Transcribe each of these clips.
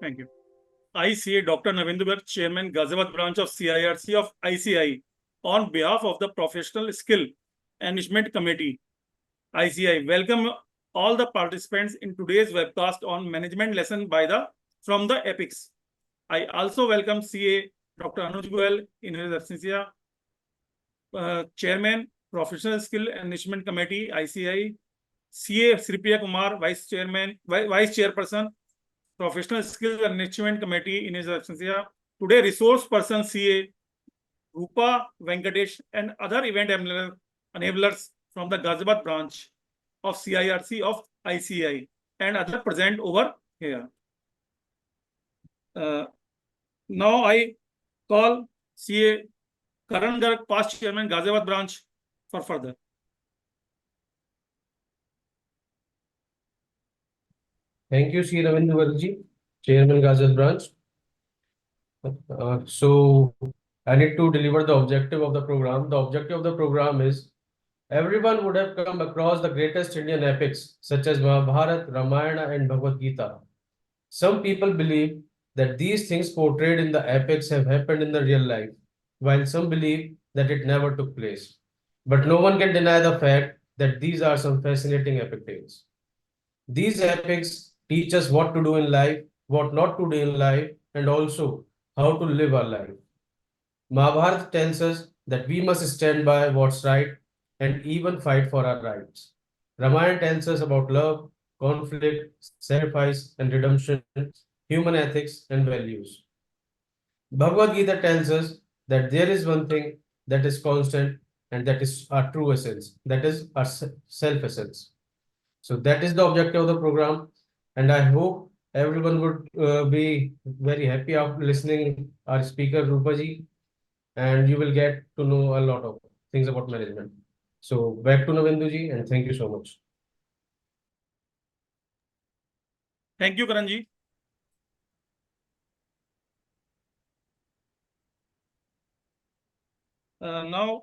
Thank you. I see Dr. Navindu Garg, Chairman, Ghaziabad branch of CIRC of ICI, on behalf of the Professional Skill Enrichment Committee, ICI. Welcome all the participants in today's webcast on management lesson from the EPICS. I also welcome CA Dr. Anuj Goyal in his absentia, Chairman, Professional Skill Enrichment Committee, ICI, CA Sripriya Kumar, Vice Chairperson, Professional Skill Enrichment Committee in his absentia. Today, resource person CA Rupa Venkatesh and other event enablers from the Ghaziabad branch of CIRC of ICI and other present over here. Now I call CA Karan Garg, past chairman, Ghaziabad branch, for further. Thank you, C. Ravindu Garg, Chairman, Ghaziabad branch. So I need to deliver the objective of the program. The objective of the program is everyone would have come across the greatest Indian epics such as Mahabharata, Ramayana, and Bhagavad Gita. Some people believe that these things portrayed in the epics have happened in the real life, while some believe that it never took place. But no one can deny the fact that these are some fascinating epic tales. These epics teach us what to do in life, what not to do in life, and also how to live our life. Mahabharata tells us that we must stand by what's right and even fight for our rights. Ramayana tells us about love, conflict, sacrifice, and redemption, human ethics, and values. Bhagavad Gita tells us that there is one thing that is constant and that is our true essence, that is our self essence. So that is the objective of the program, and I hope everyone would be very happy after listening our speaker Rupaji, and you will get to know a lot of things about management. So back to Navinduji, and thank you so much. Thank you, Karanji. Now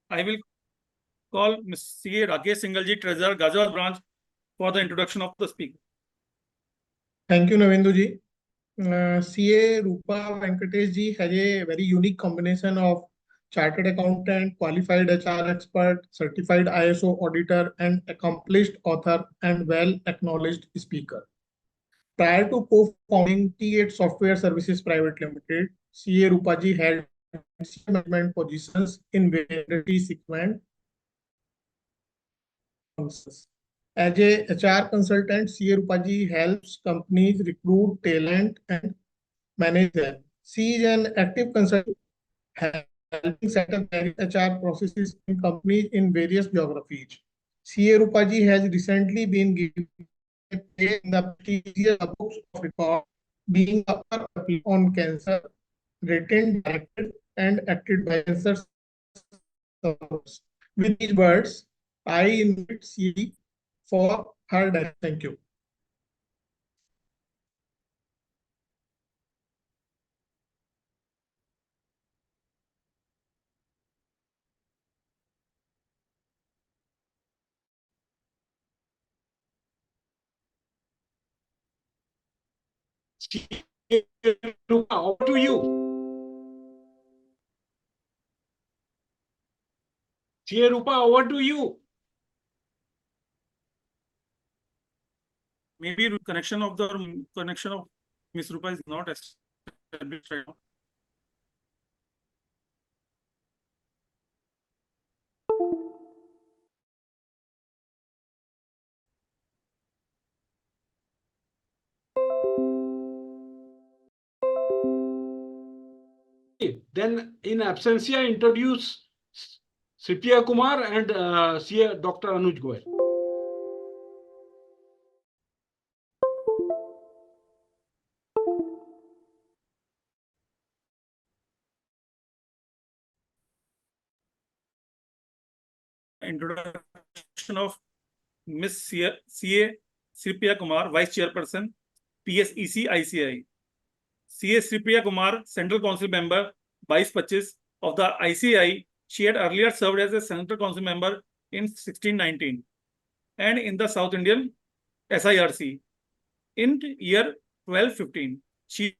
I will call Ms. C.A. Rakesh Singalji, Treasurer, Ghaziabad branch, for the introduction of the speaker. Thank you, Navindu CA Rupa Venkatesh ji has a very unique combination of chartered accountant, qualified HR expert, certified ISO auditor, and accomplished author and well-acknowledged speaker. Prior to co-founding T8 Software Services Private Limited, CA Rupaji had management positions in various segments. As a HR consultant, CA Rupaji helps companies recruit talent and manage them. She is an active consultant helping set up various HR processes in companies in various geographies. CA Rupaji has recently been given a place in the prestigious books of record, being upper on cancer, written, directed, and acted by cancer. With these words, I invite CA for her direction. Thank you. Over to you. CA Rupa, over to you. Maybe connection of Ms. Rupa is not established right now. Then in absentia, introduce Sripriya Kumar and CA Dr. Anuj Goyal. Introduction of Ms. CA Sripriya Kumar, Vice Chairperson, PSEC ICI. CA Sripriya Kumar, Central Council Member, Vice 25 of the ICI. She had earlier served as a Central Council Member in 1619 and in the South Indian SIRC. in year 12-15. She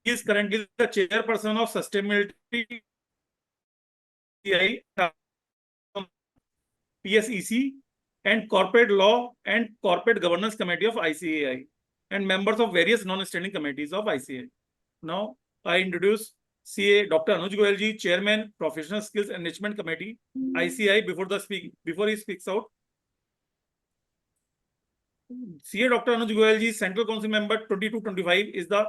is currently the chairperson of Sustainability PSEC and Corporate Law and Corporate Governance Committee of ICAI and members of various non-standing committees of ICAI. Now, I introduce CA Dr. Anuj Goyalji, Chairman, Professional Skills Enrichment Committee, ICAI. Before he speaks out, CA Dr. Anuj Goyalji, Central Council Member 22-25, is the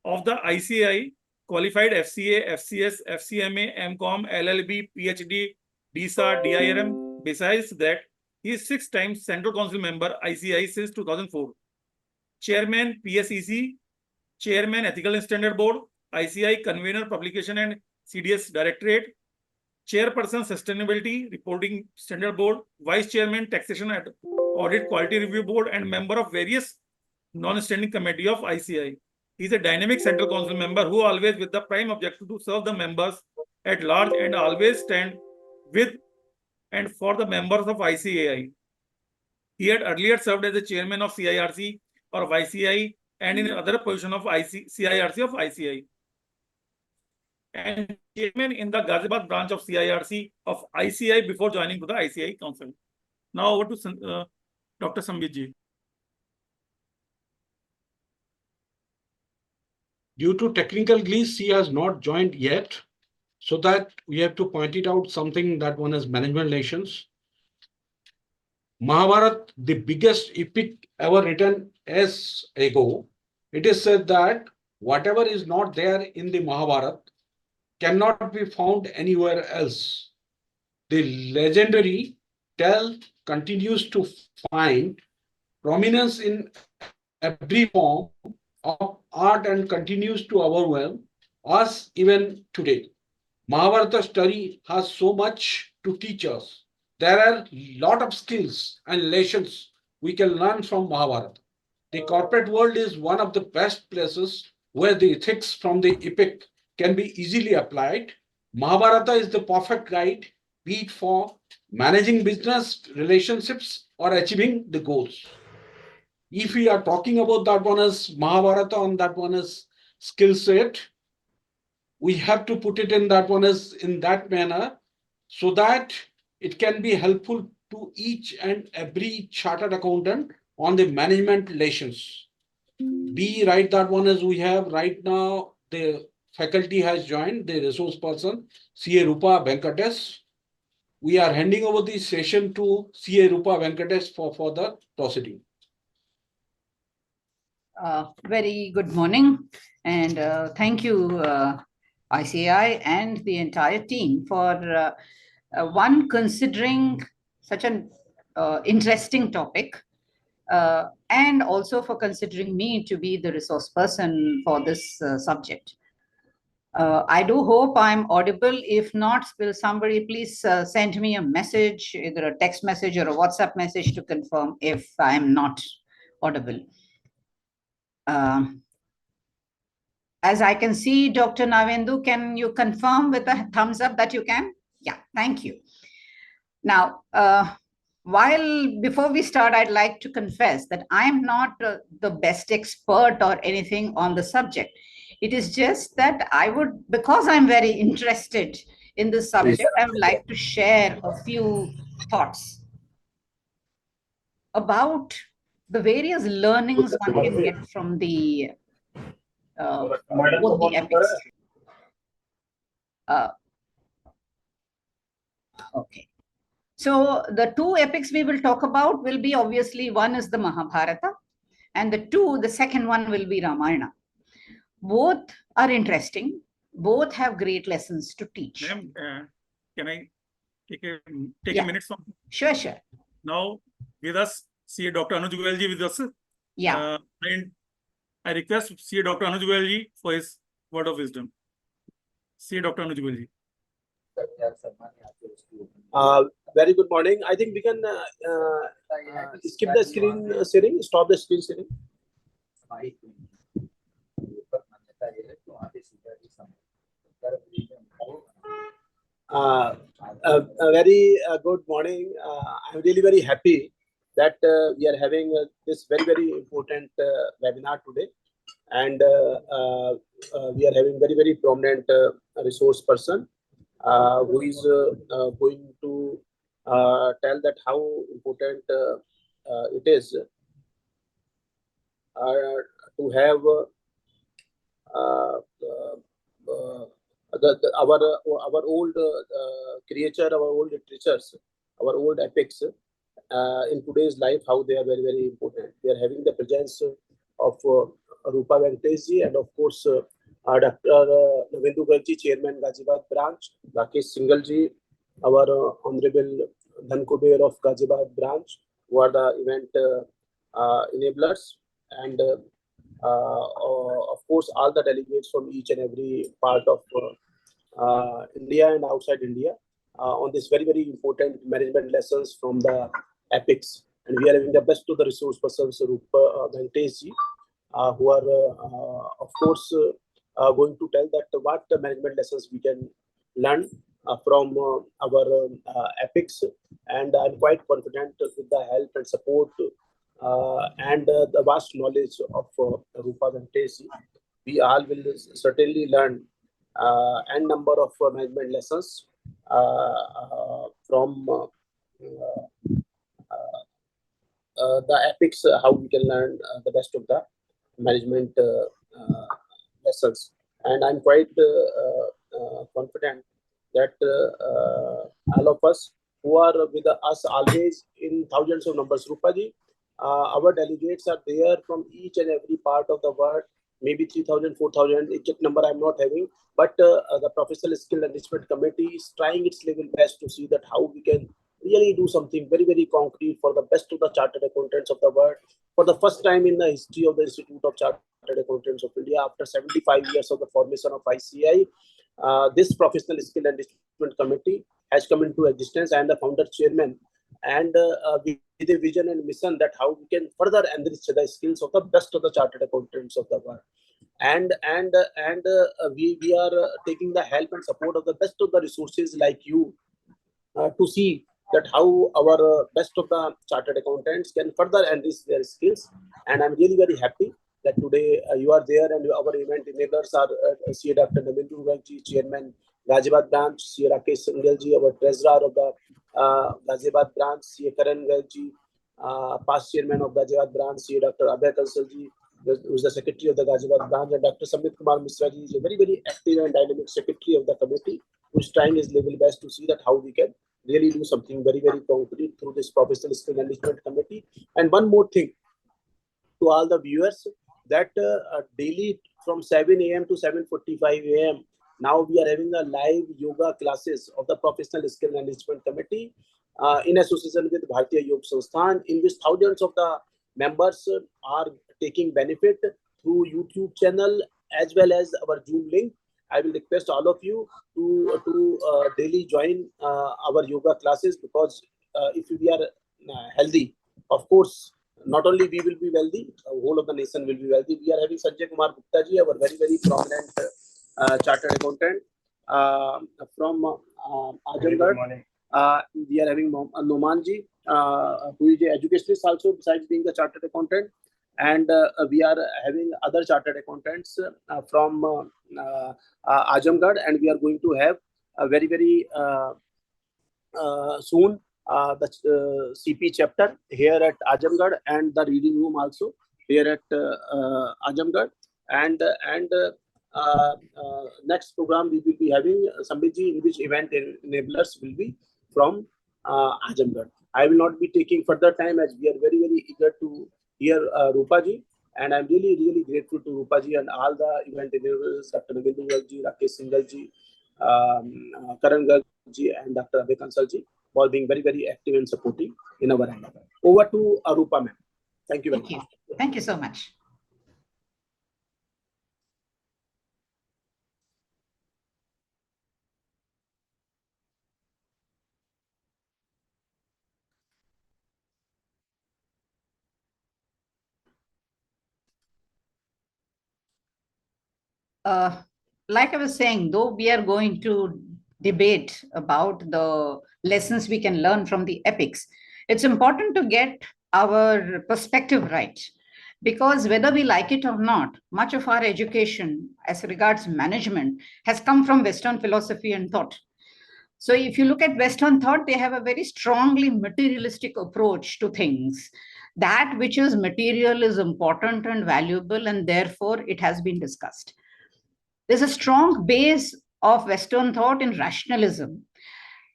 ICAI qualified FCA, FCS, FCMA, MCOM, LLB, PhD, DSA, DIRM. Besides that, he is 6 times Central Council Member ICAI since 2004. Chairman PSEC, Chairman Ethical and Standard Board, ICAI Convener Publication and CDS Directorate, Chairperson Sustainability Reporting Standard Board, Vice Chairman Taxation and Audit Quality Review Board, and member of various non-standing committee of ICAI. He is a dynamic Central Council member who always with the prime objective to serve the members at large and always stand with and for the members of ICAI. He had earlier served as the chairman of CIRC or of ICAI and in other position of CIRC of ICAI. And chairman in the Ghaziabad branch of CIRC of ICAI before joining to the ICAI Council. Now over to Dr. Sambit ji. Due to technical glitch, he has not joined yet. So that we have to point it out something that one is management relations. Mahabharat, the biggest epic ever written as ago, it is said that whatever is not there in the Mahabharat cannot be found anywhere else. The legendary tale continues to find prominence in every form of art and continues to overwhelm us even today. Mahabharata story has so much to teach us. There are a lot of skills and lessons we can learn from Mahabharata. The corporate world is one of the best places where the ethics from the epic can be easily applied. Mahabharata is the perfect guide, be it for managing business relationships or achieving the goals. If we are talking about that one as Mahabharata and that one as skill set, we have to put it in that one as in that manner so that it can be helpful to each and every chartered accountant on the management relations. Be right that one as we have right now, the faculty has joined, the resource person, CA Rupa Venkatesh. We are handing over the session to CA Rupa Venkatesh for further proceeding. Very good morning, and thank you, ICAI and the entire team for one considering such an interesting topic, and also for considering me to be the resource person for this subject. I do hope I'm audible. If not, will somebody please send me a message, either a text message or a WhatsApp message to confirm if I'm not audible. As I can see, Dr. Navendu, can you confirm with a thumbs up that you can? Yeah, thank you. Now, before we start, I'd like to confess that I'm not the best expert or anything on the subject. It is just that because I'm very interested in this subject, I would like to share a few thoughts about the various learnings one can get from the both the epics. Okay. So the two epics we will talk about will be obviously one is the Mahabharata and the second one will be Ramayana. Both are interesting. Both have great lessons to teach. Ma'am, can I take Yeah. a minute? Sure, sure. Now with us, CA Dr. Anuj Goyalji with us. Yeah. And I request CA Dr. Anuj Goyalji for his word of wisdom. CA Dr. Anuj Goyalji. Very good morning. I think we can skip the screen sharing, stop the screen sharing. A very good morning. I'm really very happy that we are having this very important webinar today, and we are having very prominent resource person who is going to tell that how important it is to have our old creature, our old literatures, our old epics in today's life, how they are very important. We are having the presence of Rupa Venkateshji, and of course Dr. Navendu Gargji, Chairman Ghaziabad Branch, Rakesh Singhal our Honorable Dhan Kuber of Ghaziabad Branch, who are the event enablers, and of course all the delegates from each and every part of India and outside India on this very important management lessons from the epics. And we are having the best of the resource persons, Rupa Venkateshji, who are of course going to tell that what the management lessons we can learn from our epics. And I'm quite confident with the help and support and the vast knowledge of Rupa Venkateshji, we all will certainly learn n number of management lessons from the epics, how we can learn the best of the management lessons. And I'm quite confident that all of us who are with us always in thousands of numbers, Rupaji, our delegates are there from each and every part of the world, maybe 3,000, 4,000, exact number I'm not having, but the Professional Skill Enrichment Committee is trying its level best to see that how we can really do something very concrete for the best of the chartered accountants of the world. For the first time in the history of the Institute of Chartered Accountants of India, after 75 years of the formation of ICI, this Professional Skill Enrichment Committee has come into existence. I am the founder chairman, and with a vision and mission that how we can further enrich the skills of the best of the chartered accountants of the world. And we are taking the help and support of the best of the resources like you to see that how our best of the chartered accountants can further enrich their skills. And I'm really very happy that today you are there, and our event enablers are CA Dr. Navendu Gargji, Chairman Ghaziabad Branch, CA Rakesh Singhal, our Treasurer of the Ghaziabad Branch, CA Karan Gargji, past Chairman of Ghaziabad Branch, CA Dr. Abhay Kansalji, who is the Secretary of the Ghaziabad Branch, and Dr. Samit Kumar Misra is a very active and dynamic Secretary of the committee, who is trying his level best to see that how we can really do something very concrete through this Professional Skill Enrichment Committee. And one more thing to all the viewers, that daily from 7 a.m. to 7:45 a.m. now we are having a live yoga classes of the Professional Skill Enrichment Committee in association with Bharatiya Yoga Sansthan, in which thousands of the members are taking benefit through YouTube channel as well as our Zoom link. I will request all of you to daily join our yoga classes, because if we are healthy, of course, not only we will be wealthy, whole of the nation will be wealthy. We are having Sanjay Kumar Gupta ji, our very prominent chartered accountant from Azamgarh. We are having Noman ji, who is an educationist also besides being a chartered accountant. And we are having other chartered accountants from Azamgarh, and we are going to have a very soon the CP chapter here at Azamgarh, and the reading room also here at Azamgarh. And next program we will be having Sambhiji, in which event enablers will be from Azamgarh. I will not be taking further time, as we are very eager to hear Rupaji, and I'm really grateful to Rupaji and all the event enablers, Dr. Navendu Gargji, Rakesh Singhal, Karan Gargji, and Dr. Abhay Kansalji, for being very active and supportive in our endeavor. Over to Rupa ma'am. Thank you very much. Thank you so much. Like I was saying, though we are going to debate about the lessons we can learn from the epics, it's important to get our perspective right. Because whether we like it or not, much of our education as regards management has come from Western philosophy and thought. So if you look at Western thought, they have a very strongly materialistic approach to things. That which is material is important and valuable, and therefore it has been discussed. There's a strong base of Western thought in rationalism.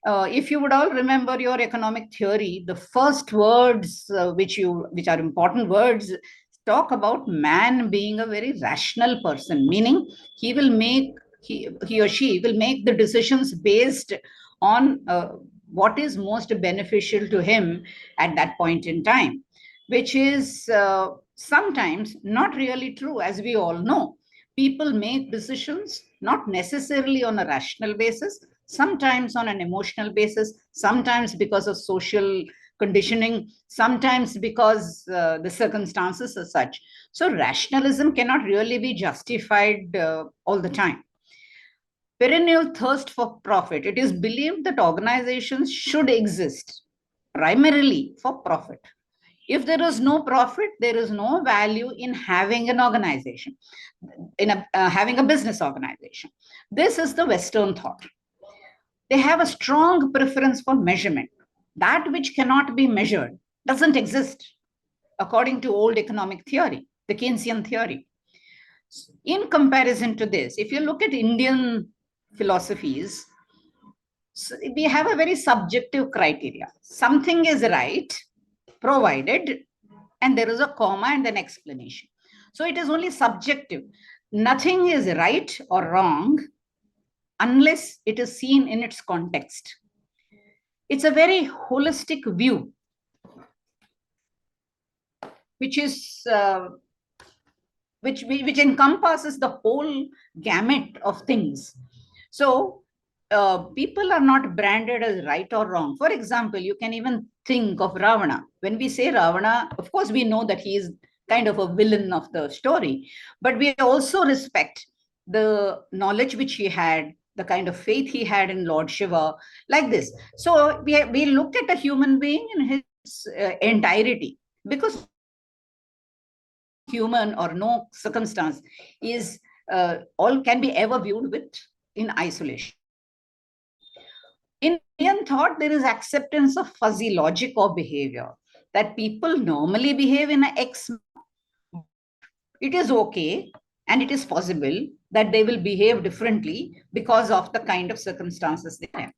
If you would all remember your economic theory, the first words which are important words talk about man being a very rational person, meaning he or she will make the decisions based on what is most beneficial to him at that point in time, which is sometimes not really true, as we all know. People make decisions not necessarily on a rational basis, sometimes on an emotional basis, sometimes because of social conditioning, sometimes because the circumstances are such. So rationalism cannot really be justified all the time. Perennial thirst for profit. It is believed that organizations should exist primarily for profit. If there is no profit, there is no value in having an organization, in having a business organization. This is the Western thought. They have a strong preference for measurement. That which cannot be measured doesn't exist, according to old economic theory, the Keynesian theory. In comparison to this, if you look at Indian philosophies, we have a very subjective criteria. Something is right, provided, and there is a comma and an explanation. So it is only subjective. Nothing is right or wrong unless it is seen in its context. It's a very holistic view, which is which encompasses the whole gamut of things. So people are not branded as right or wrong. For example, you can even think of Ravana. When we say Ravana, of course, we know that he is kind of a villain of the story, but we also respect the knowledge which he had, the kind of faith he had in Lord Shiva, like this. So we look at a human being in his entirety, because human or no circumstance is all can be ever viewed with in isolation. In Indian thought, there is acceptance of fuzzy logic or behavior, that people normally behave in an X. It is okay and it is possible that they will behave differently because of the kind of circumstances they have.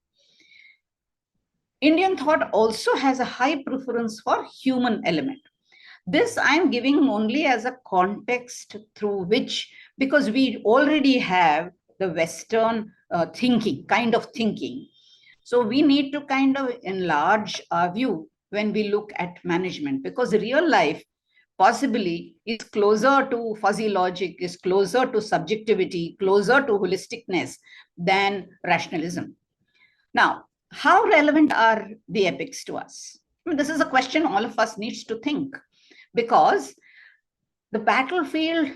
Indian thought also has a high preference for human element. This I'm giving only as a context through which, because we already have the Western kind of thinking. So we need to kind of enlarge our view when we look at management, because real life possibly is closer to fuzzy logic, is closer to subjectivity, closer to holisticness than rationalism. Now, how relevant are the epics to us? I mean, this is a question all of us needs to think, because the battlefield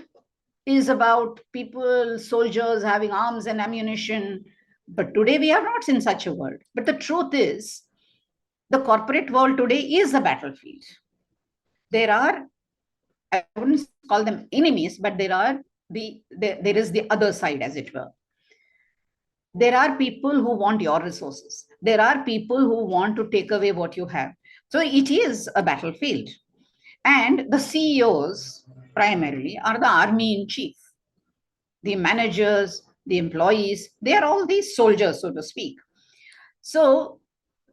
is about people, soldiers having arms and ammunition. But today we are not in such a world. But the truth is, the corporate world today is a battlefield. There are, I wouldn't call them enemies, but there is the other side, as it were. There are people who want your resources. There are people who want to take away what you have. So it is a battlefield. And the CEOs primarily are the army in chief. The managers, the employees, they are all these soldiers, so to speak. So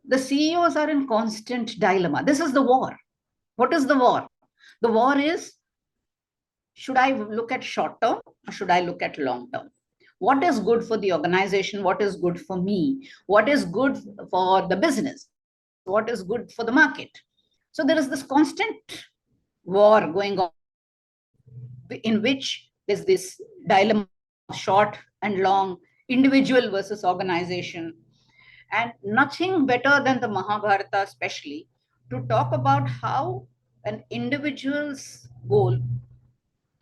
the CEOs are in constant dilemma. This is the war. What is the war? The war is, should I look at short term or should I look at long term? What is good for the organization? What is good for me? What is good for the business? What is good for the market? So there is this constant war going on, in which there's this dilemma of short and long, individual versus organization. And nothing better than the Mahabharata, especially, to talk about how an individual's goal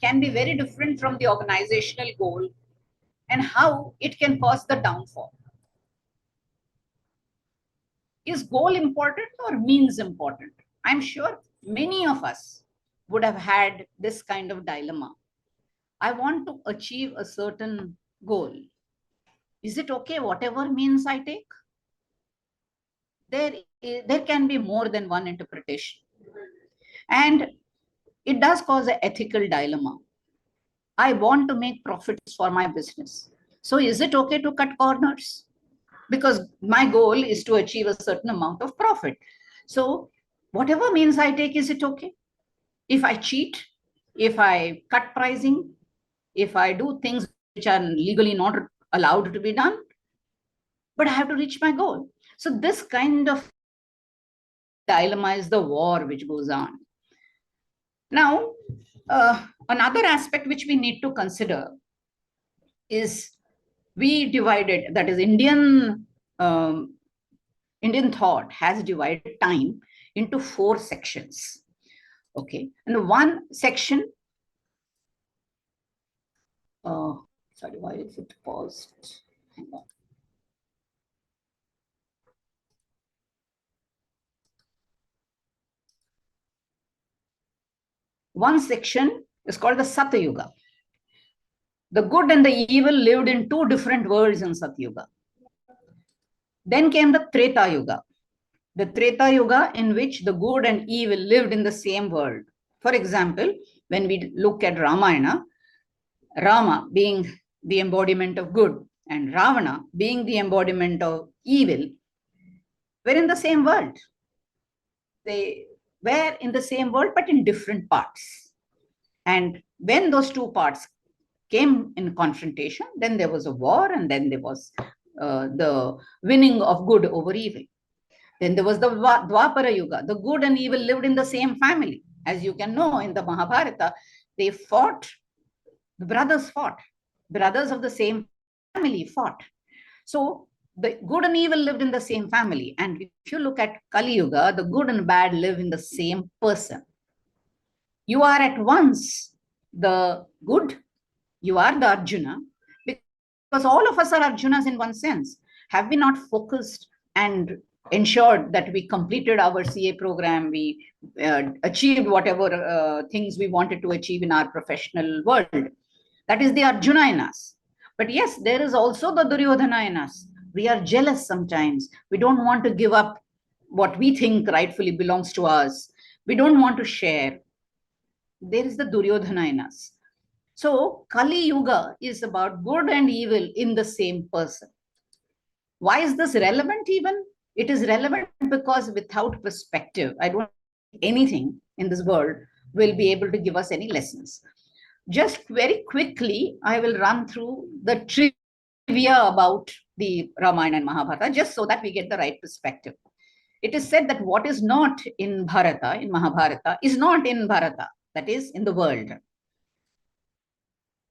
can be very different from the organizational goal and how it can cause the downfall. Is goal important or means important? I'm sure many of us would have had this kind of dilemma. I want to achieve a certain goal. Is it okay whatever means I take? There can be more than one interpretation. And it does cause an ethical dilemma. I want to make profits for my business. So is it okay to cut corners? Because my goal is to achieve a certain amount of profit. So whatever means I take, is it okay? If I cheat, if I cut pricing, if I do things which are legally not allowed to be done, but I have to reach my goal. So this kind of dilemma is the war which goes on. Now, another aspect which we need to consider is we divided, that is Indian thought has divided time into 4 sections. Okay, and one section, sorry, why is it paused? Hang on. One section is called the Satyuga. The good and the evil lived in 2 different worlds in Satyuga. Then came the Treta Yuga. The Treta Yuga in which the good and evil lived in the same world. For example, when we look at Ramayana, Rama being the embodiment of good and Ravana being the embodiment of evil, were in the same world. They were in the same world, but in different parts. And when those 2 parts came in confrontation, then there was a war, and then there was the winning of good over evil. Then there was the Dwapara Yuga. The good and evil lived in the same family. As you can know, in the Mahabharata, they fought, the brothers fought. Brothers of the same family fought. So the good and evil lived in the same family. And if you look at Kali Yuga, the good and bad live in the same person. You are at once the good, you are the Arjuna, because all of us are Arjunas in one sense. Have we not focused and ensured that we completed our CA program, we achieved whatever things we wanted to achieve in our professional world? That is the Arjuna in us. But yes, there is also the Duryodhana in us. We are jealous sometimes. We don't want to give up what we think rightfully belongs to us. We don't want to share. There is the Duryodhana in us. So Kali Yuga is about good and evil in the same person. Why is this relevant even? It is relevant because without perspective, I don't think anything in this world will be able to give us any lessons. Just very quickly, I will run through the trivia about the Ramayana and Mahabharata, just so that we get the right perspective. It is said that what is not in Bharata, in Mahabharata, is not in Bharata, that is in the world.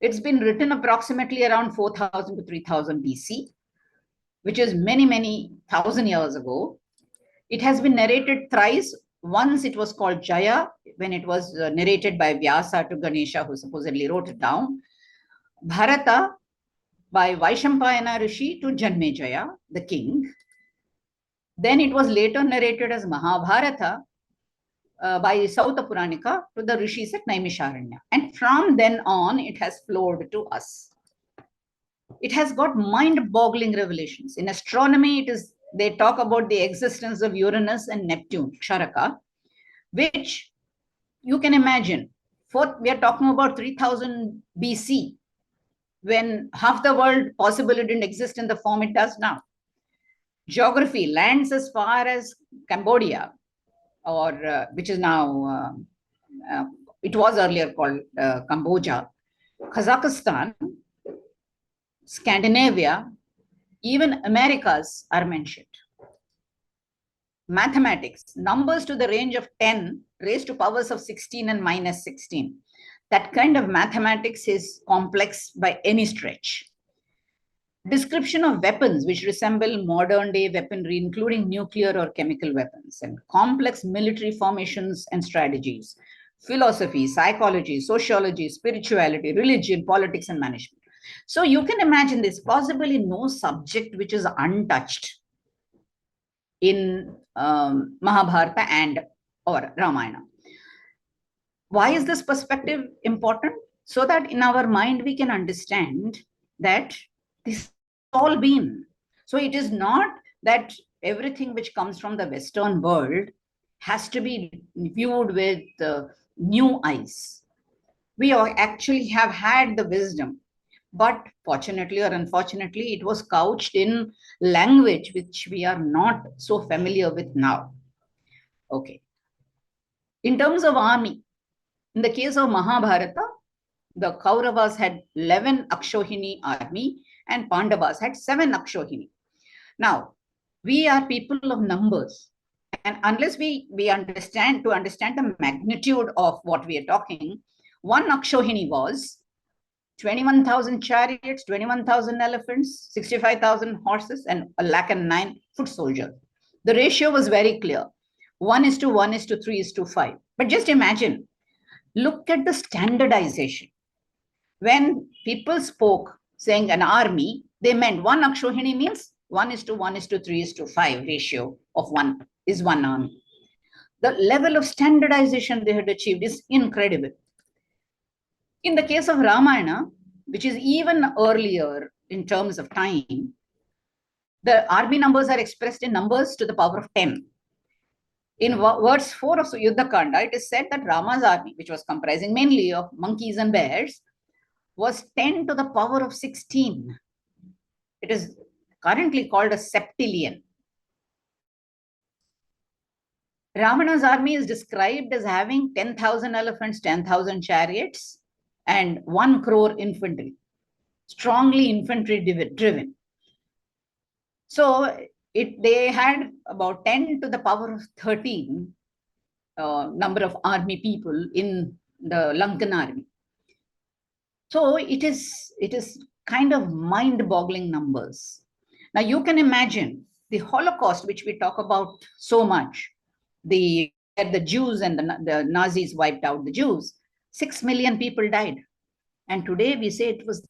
It's been written approximately around 4000 to 3000 BC, which is many, many thousand years ago. It has been narrated thrice. Once it was called Jaya, when it was narrated by Vyasa to Ganesha, who supposedly wrote it down. Bharata by Vaishampayana Rishi to Janmejaya, the king. Then it was later narrated as Mahabharata by Sauta Puranika to the rishis at Naimisharanya. And from then on, it has flowed to us. It has got mind-boggling revelations. In astronomy, they talk about the existence of Uranus and Neptune, Ksharaka, which you can imagine. We are talking about 3000 BC, when half the world possibly didn't exist in the form it does now. Geography, lands as far as Cambodia, or which is now, it was earlier called Cambodia, Kazakhstan, Scandinavia, even Americas are mentioned. Mathematics, numbers to the range of 10 raised to powers of 16 and minus 16. That kind of mathematics is complex by any stretch. Description of weapons which resemble modern day weaponry, including nuclear or chemical weapons, and complex military formations and strategies. Philosophy, psychology, sociology, spirituality, religion, politics, and management. So you can imagine there's possibly no subject which is untouched in Mahabharata and or Ramayana. Why is this perspective important? So that in our mind we can understand that this has all been. So it is not that everything which comes from the Western world has to be viewed with new eyes. We actually have had the wisdom, but fortunately or unfortunately, it was couched in language which we are not so familiar with now. Okay. In terms of army, in the case of Mahabharata, the Kauravas had 11 Akshohini army and Pandavas had 7 Akshohini. Now, we are people of numbers. And unless we understand the magnitude of what we are talking, one Akshohini was 21,000 chariots, 21,000 elephants, 65,000 horses, and 109,000 foot soldiers. The ratio was very clear. 1:1:3:5. But just imagine, look at the standardization. When people spoke saying an army, they meant one Akshohini means 1:1:3:5 ratio of 1 is one army. The level of standardization they had achieved is incredible. In the case of Ramayana, which is even earlier in terms of time, the army numbers are expressed in numbers to the power of 10. In verse 4 of Yuddha Kanda, it is said that Rama's army, which was comprising mainly of monkeys and bears, was 10 to the power of 16. It is currently called a septillion. Ravana's army is described as having 10,000 elephants, 10,000 chariots, and 1 crore infantry, strongly infantry driven. So they had about 10 to the power of 13 number of army people in the Lankan army. So it is kind of mind-boggling numbers. Now you can imagine the Holocaust, which we talk about so much, the Jews and the Nazis wiped out the Jews. 6 million people died. And today we say it was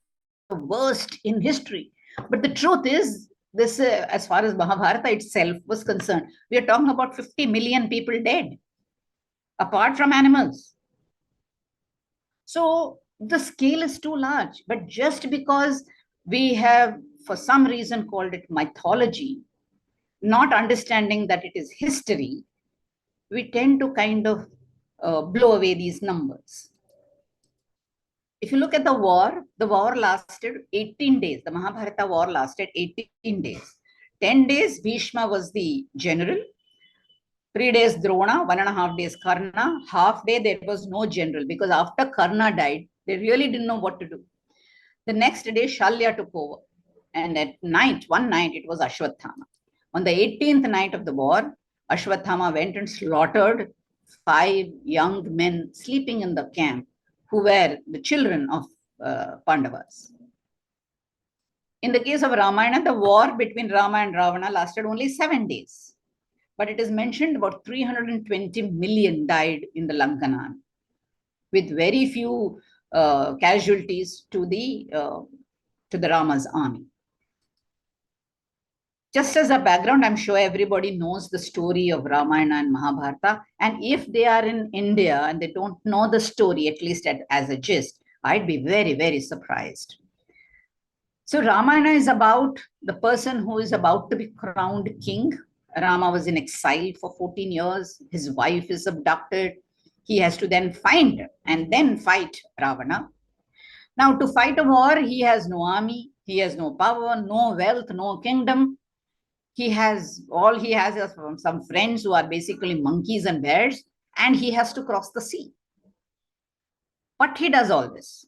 the worst in history. But the truth is, this, as far as Mahabharata itself was concerned, we are talking about 50 million people dead, apart from animals. So the scale is too large. But just because we have, for some reason, called it mythology, not understanding that it is history, we tend to kind of blow away these numbers. If you look at the war lasted 18 days. The Mahabharata war lasted 18 days. 10 days, Bhishma was the general. 3 days, Drona. 1.5 days, Karna. Half day, there was no general because after Karna died, they really didn't know what to do. The next day, Shalya took over. And at night, one night, it was Ashwatthama. On the 18th night of the war, Ashwatthama went and slaughtered 5 young men sleeping in the camp who were the children of Pandavas. In the case of Ramayana, the war between Rama and Ravana lasted only 7 days. But it is mentioned about 320 million died in the Lankan army, with very few casualties to the Rama's army. Just as a background, I'm sure everybody knows the story of Ramayana and Mahabharata. And if they are in India and they don't know the story, at least as a gist, I'd be very, very surprised. So Ramayana is about the person who is about to be crowned king. Rama was in exile for 14 years. His wife is abducted. He has to then find and then fight Ravana. Now, to fight a war, he has no army, he has no power, no wealth, no kingdom. All he has is from some friends who are basically monkeys and bears, and he has to cross the sea. But he does all this.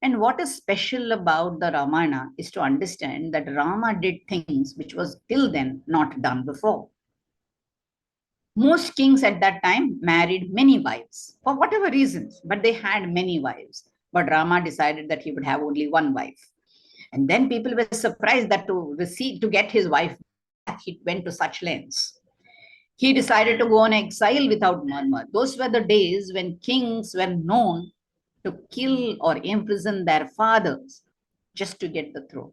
And what is special about the Ramayana is to understand that Rama did things which was till then not done before. Most kings at that time married many wives for whatever reasons, but they had many wives. But Rama decided that he would have only one wife. And then people were surprised that to get his wife back, he went to such lengths. He decided to go on exile without murmur. Those were the days when kings were known to kill or imprison their fathers just to get the throne.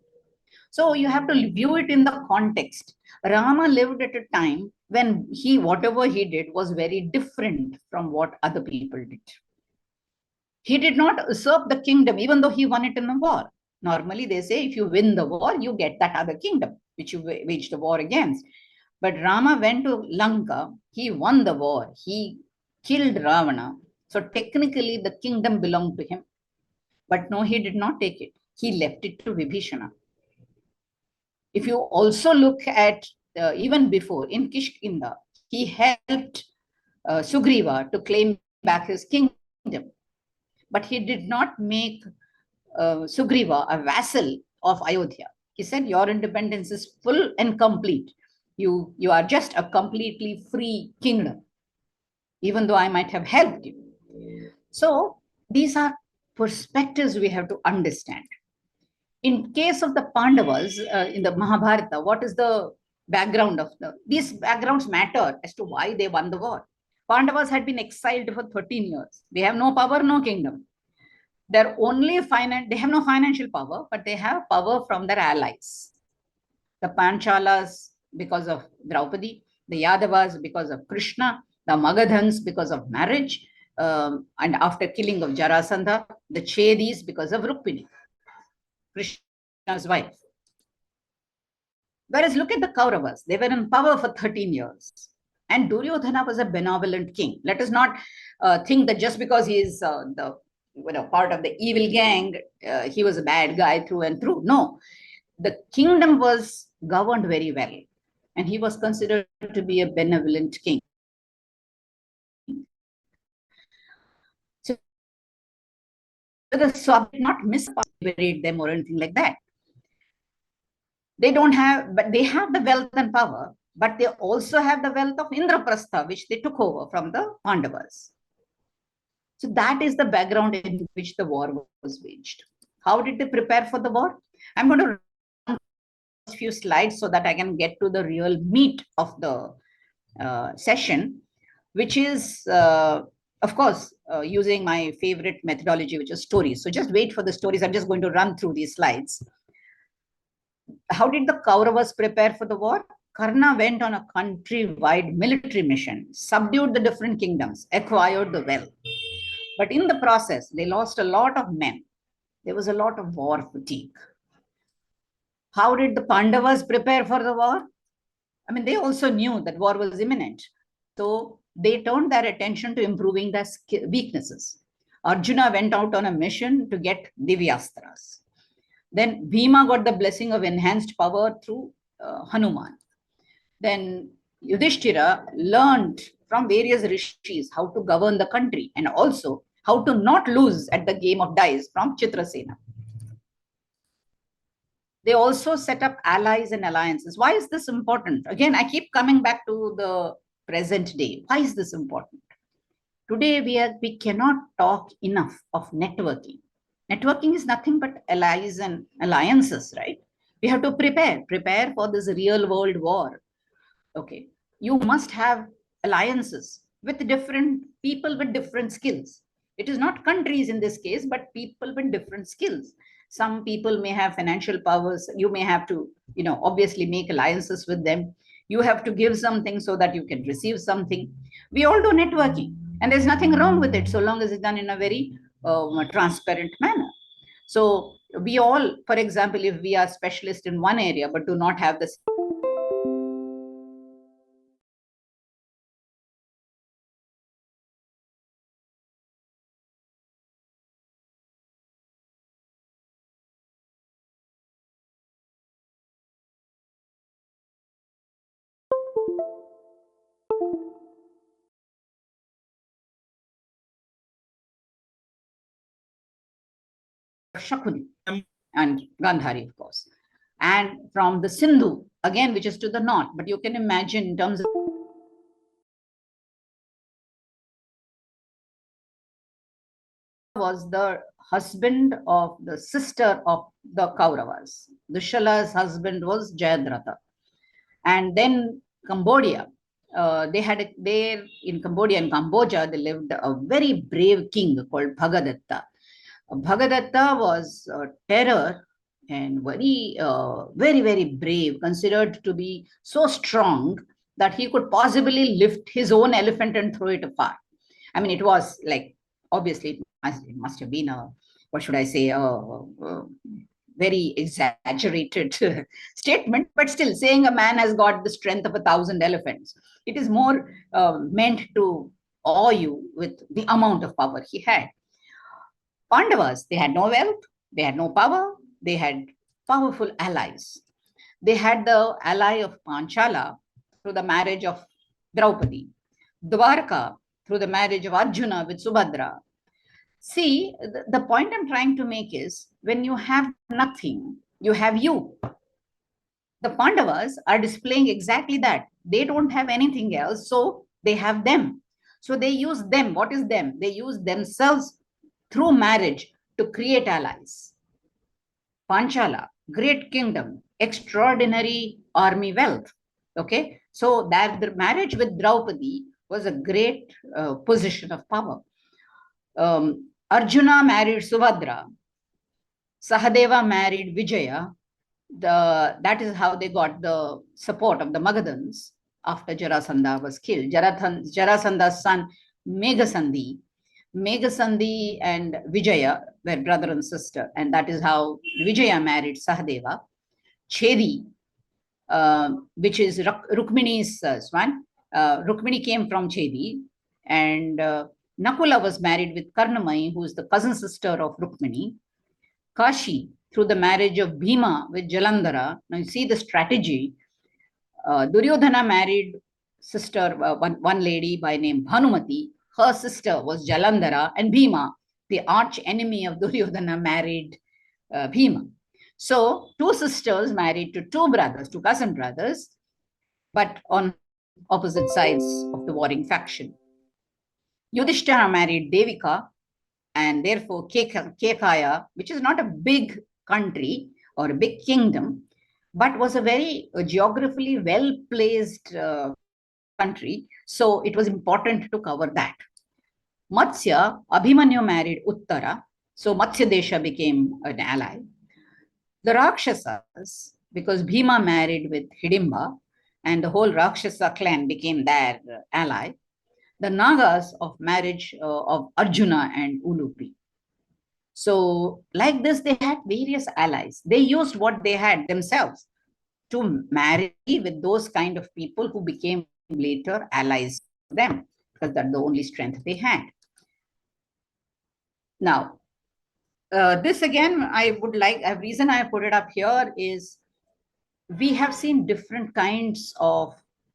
So you have to view it in the context. Rama lived at a time when whatever he did was very different from what other people did. He did not usurp the kingdom, even though he won it in a war. Normally, they say if you win the war, you get that other kingdom, which you waged the war against. But Rama went to Lanka, he won the war, he killed Ravana. So technically, the kingdom belonged to him. But no, he did not take it. He left it to Vibhishana. If you also look at even before in Kishkinda, he helped Sugriva to claim back his kingdom. But he did not make Sugriva a vassal of Ayodhya. He said, your independence is full and complete. You are just a completely free kingdom, even though I might have helped you. So these are perspectives we have to understand. In case of the Pandavas in the Mahabharata, what is the background of these backgrounds matter as to why they won the war. Pandavas had been exiled for 13 years. They have no power, no kingdom. They have no financial power, but they have power from their allies. The Panchalas because of Draupadi, the Yadavas because of Krishna, the Magadhans because of marriage, and after killing of Jarasandha, the Chedis because of Rukmini, Krishna's wife. Whereas look at the Kauravas, they were in power for 13 years. And Duryodhana was a benevolent king. Let us not think that just because he is part of the evil gang, he was a bad guy through and through. No, the kingdom was governed very well, and he was considered to be a benevolent king. So the Swab did not misappropriate them or anything like that. They don't have, but they have the wealth and power, but they also have the wealth of Indraprastha, which they took over from the Pandavas. So that is the background in which the war was waged. How did they prepare for the war? I'm going to run a few slides so that I can get to the real meat of the session, which is, of course, using my favorite methodology, which is stories. So just wait for the stories. I'm just going to run through these slides. How did the Kauravas prepare for the war? Karna went on a country-wide military mission, subdued the different kingdoms, acquired the wealth. But in the process, they lost a lot of men. There was a lot of war fatigue. How did the Pandavas prepare for the war? I mean, they also knew that war was imminent. So they turned their attention to improving their weaknesses. Arjuna went out on a mission to get Divyastras. Then Bhima got the blessing of enhanced power through Hanuman. Then Yudhishthira learned from various rishis how to govern the country and also how to not lose at the game of dice from Chitrasena. They also set up allies and alliances. Why is this important? Again, I keep coming back to the present day. Why is this important? Today, we cannot talk enough of networking. Networking is nothing but allies and alliances, right? We have to prepare for this real world war. Okay, you must have alliances with different people with different skills. It is not countries in this case, but people with different skills. Some people may have financial powers. You may have to, obviously make alliances with them. You have to give something so that you can receive something. We all do networking, and there's nothing wrong with it so long as it's done in a very transparent manner. So we all, for example, if we are specialists in one area but do not have the Shakuni and Gandhari, of course. And from the Sindhu, again, which is to the north. But you can imagine in terms of was the husband of the sister of the Kauravas. Dushala's husband was Jayadratha. And then Cambodia. There in Cambodia and Cambodia, they lived a very brave king called Bhagadatta. Bhagadatta was a terror and very, very brave, considered to be so strong that he could possibly lift his own elephant and throw it apart. I mean, it was like, obviously, it it must have been a, what should I say, a very exaggerated statement, but still saying a man has got the strength of 1,000 elephants. It is more meant to awe you with the amount of power he had. Pandavas, they had no wealth, they had no power, they had powerful allies. They had the ally of Panchala through the marriage of Draupadi, Dwarka through the marriage of Arjuna with Subhadra. See, the point I'm trying to make is when you have nothing, you have you. The Pandavas are displaying exactly that. They don't have anything else, so they have them. So they use them. What is them? They use themselves through marriage to create allies. Panchala, great kingdom, extraordinary army wealth. Okay, so that the marriage with Draupadi was a great position of power. Arjuna married Subhadra. Sahadeva married Vijaya. That is how they got the support of the Magadhans after Jarasandha was killed. Jarasandha's son Meghasandhi and Vijaya were brother and sister, and that is how Vijaya married Sahadeva. Chedi, which is Rukmini's son. Rukmini came from Chedi, and Nakula was married with Karnamai, who is the cousin sister of Rukmini. Kashi, through the marriage of Bhima with Jalandhara. Now you see the strategy. Duryodhana married sister, one lady by name Bhanumati. Her sister was Jalandhara, and Bhima, the arch enemy of Duryodhana, married Bhima. So two sisters married to two brothers, two cousin brothers, but on opposite sides of the warring faction. Yudhishthira married Devika, and therefore Kekaya, which is not a big country or a big kingdom, but was a very geographically well-placed country. So it was important to cover that. Matsya, Abhimanyu married Uttara. So Matsya Desha became an ally. The Rakshasas, because Bhima married with Hidimba, and the whole Rakshasa clan became their ally. The Nagas of marriage of Arjuna and Ulupi. So like this, they had various allies. They used what they had themselves to marry with those kind of people who became later allies for them, because that's the only strength they had. Now, this again, I would like, a reason I put it up here is we have seen different kinds of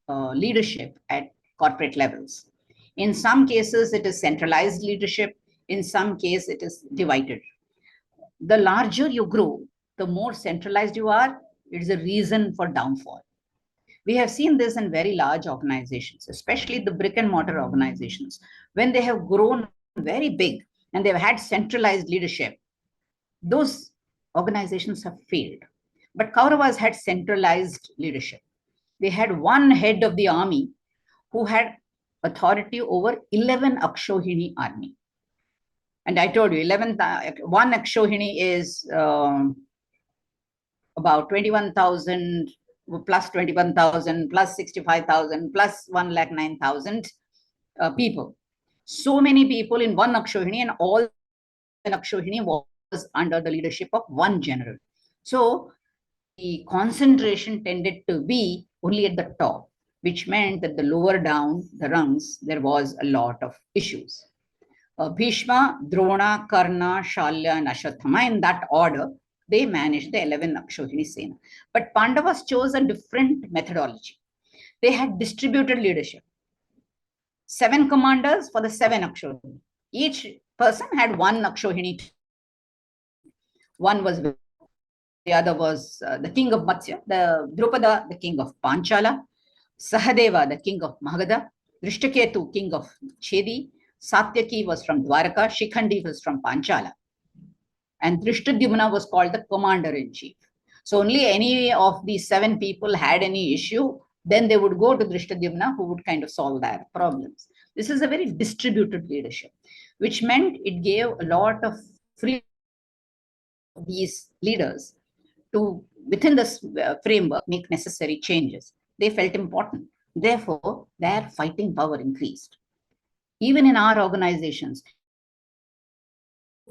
leadership at corporate levels. In some cases, it is centralized leadership. In some cases, it is divided. The larger you grow, the more centralized you are, it is a reason for downfall. We have seen this in very large organizations, especially the brick and mortar organizations. When they have grown very big and they've had centralized leadership, those organizations have failed. But Kauravas had centralized leadership. They had one head of the army who had authority over 11 Akshohini army. And I told you, one Akshohini is about 21,000 plus 21,000 plus 65,000 plus 1,09,000 people. So many people in one Akshohini, and all an Akshohini was under the leadership of one general. So the concentration tended to be only at the top, which meant that the lower down the rungs, there was a lot of issues. Bhishma, Drona, Karna, Shalya, and Ashwathama, in that order, they managed the 11 Akshohini Sena. But Pandavas chose a different methodology. They had distributed leadership. 7 commanders for the 7 Akshohini. Each person had one Akshohini. One was, the other was the king of Matsya, the Drupada, the king of Panchala, Sahadeva, the king of Magadha, Drishtaketu, king of Chedi, Satyaki was from Dwaraka, Shikhandi was from Panchala. And Drishtadyumna was called the commander-in-chief. So only any of these 7 people had any issue, then they would go to Drishtadyumna, who would kind of solve their problems. This is a very distributed leadership, which meant it gave a lot of freedom to these leaders to, within this framework, make necessary changes. They felt important. Therefore, their fighting power increased. Even in our organizations,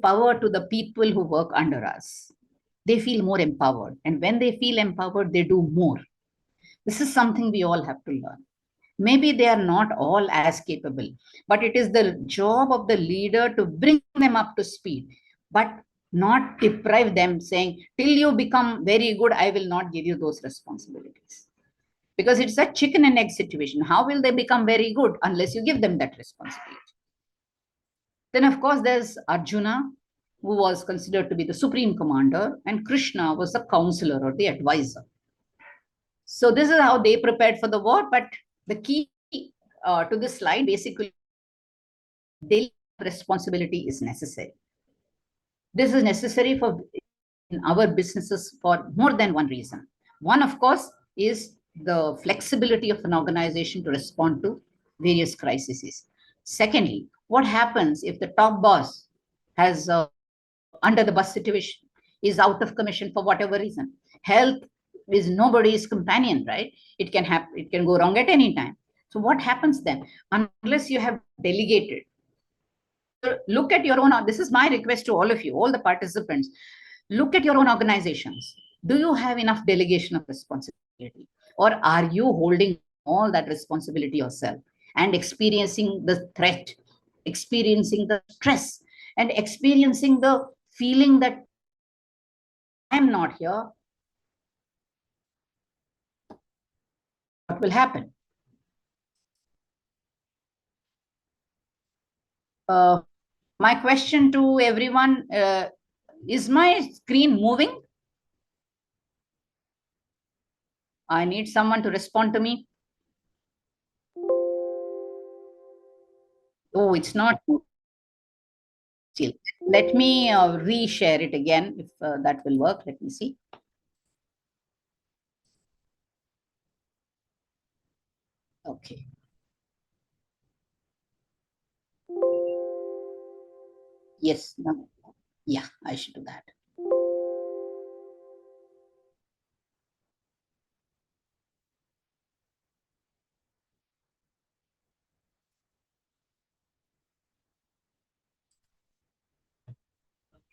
power to the people who work under us. They feel more empowered. And when they feel empowered, they do more. This is something we all have to learn. Maybe they are not all as capable, but it is the job of the leader to bring them up to speed, but not deprive them, saying, till you become very good, I will not give you those responsibilities. Because it's a chicken and egg situation. How will they become very good unless you give them that responsibility? Then, of course, there's Arjuna, who was considered to be the supreme commander, and Krishna was the counselor or the advisor. So this is how they prepared for the war. But the key to this slide, basically, daily responsibility is necessary. This is necessary for in our businesses for more than one reason. One, of course, is the flexibility of an organization to respond to various crises. Secondly, what happens if the top boss has under the bus situation, is out of commission for whatever reason? Health is nobody's companion, right? It can happen, it can go wrong at any time. So what happens then? Unless you have delegated, look at your own. This is my request to all of you, all the participants. Look at your own organizations. Do you have enough delegation of responsibility, or are you holding all that responsibility yourself and experiencing the threat, experiencing the stress, and experiencing the feeling that I'm not here? What will happen? My question to everyone, is my screen moving? I need someone to respond to me. Oh, it's not. Still, let me reshare it again if that will work. Let me see. Okay. Yes. No. Yeah, I should do that.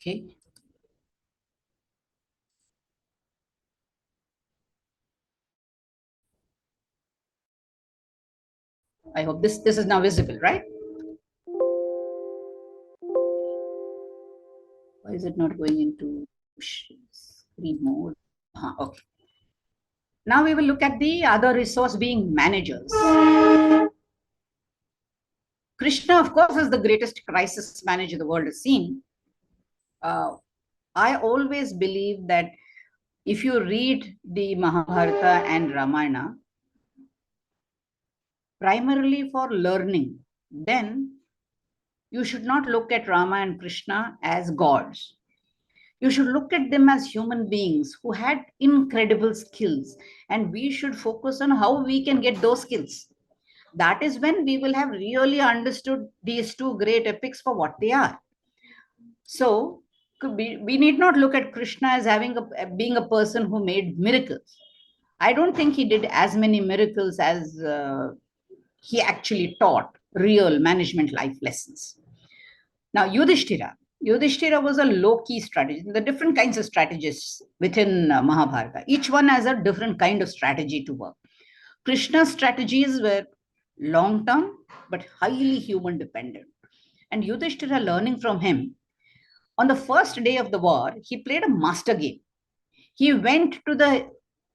Okay. I hope this is now visible, right? Why is it not going into screen mode? Okay. Now we will look at the other resource being managers. Krishna, of course, is the greatest crisis manager the world has seen. I always believe that if you read the Mahabharata and Ramayana, primarily for learning, then you should not look at Rama and Krishna as gods. You should look at them as human beings who had incredible skills, and we should focus on how we can get those skills. That is when we will have really understood these two great epics for what they are. So we need not look at Krishna as being a person who made miracles. I don't think he did as many miracles as he actually taught real management life lessons. Now, Yudhishthira was a low-key strategist. The different kinds of strategists within Mahabharata. Each one has a different kind of strategy to work. Krishna's strategies were long-term, but highly human-dependent. And Yudhishthira, learning from him, on the first day of the war, he played a master game. He went to the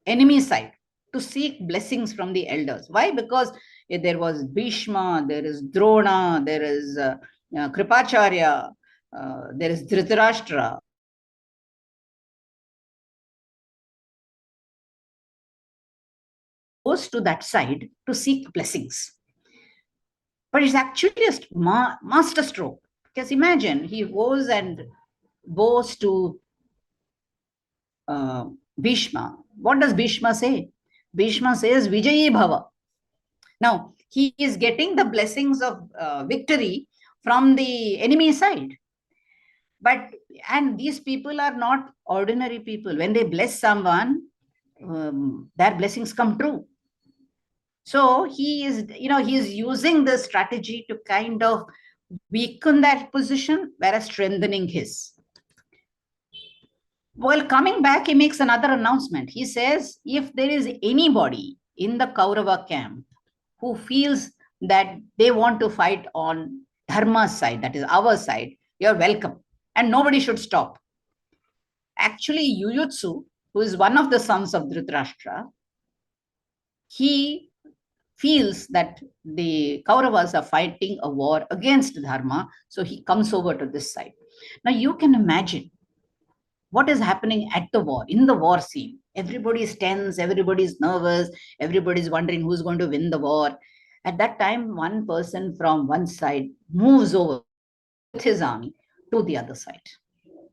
enemy side to seek blessings from the elders. Why? Because there was Bhishma, there is Drona, there is Kripacharya, there is Dhritarashtra. Goes to that side to seek blessings. But it's actually a master stroke. Because imagine, he goes and goes to Bhishma. What does Bhishma say? Bhishma says, Vijayi Bhava. Now, he is getting the blessings of victory from the enemy side. And these people are not ordinary people. When they bless someone, their blessings come true. So he is using the strategy to kind of weaken that position, whereas strengthening his. Well, coming back, he makes another announcement. He says, if there is anybody in the Kaurava camp who feels that they want to fight on Dharma's side, that is our side, you're welcome. And nobody should stop. Actually, Yuyutsu, who is one of the sons of Dhritarashtra, he feels that the Kauravas are fighting a war against Dharma, so he comes over to this side. Now, you can imagine what is happening at the war, in the war scene. Everybody is tense, everybody is nervous, everybody is wondering who's going to win the war. At that time, one person from one side moves over with his army to the other side.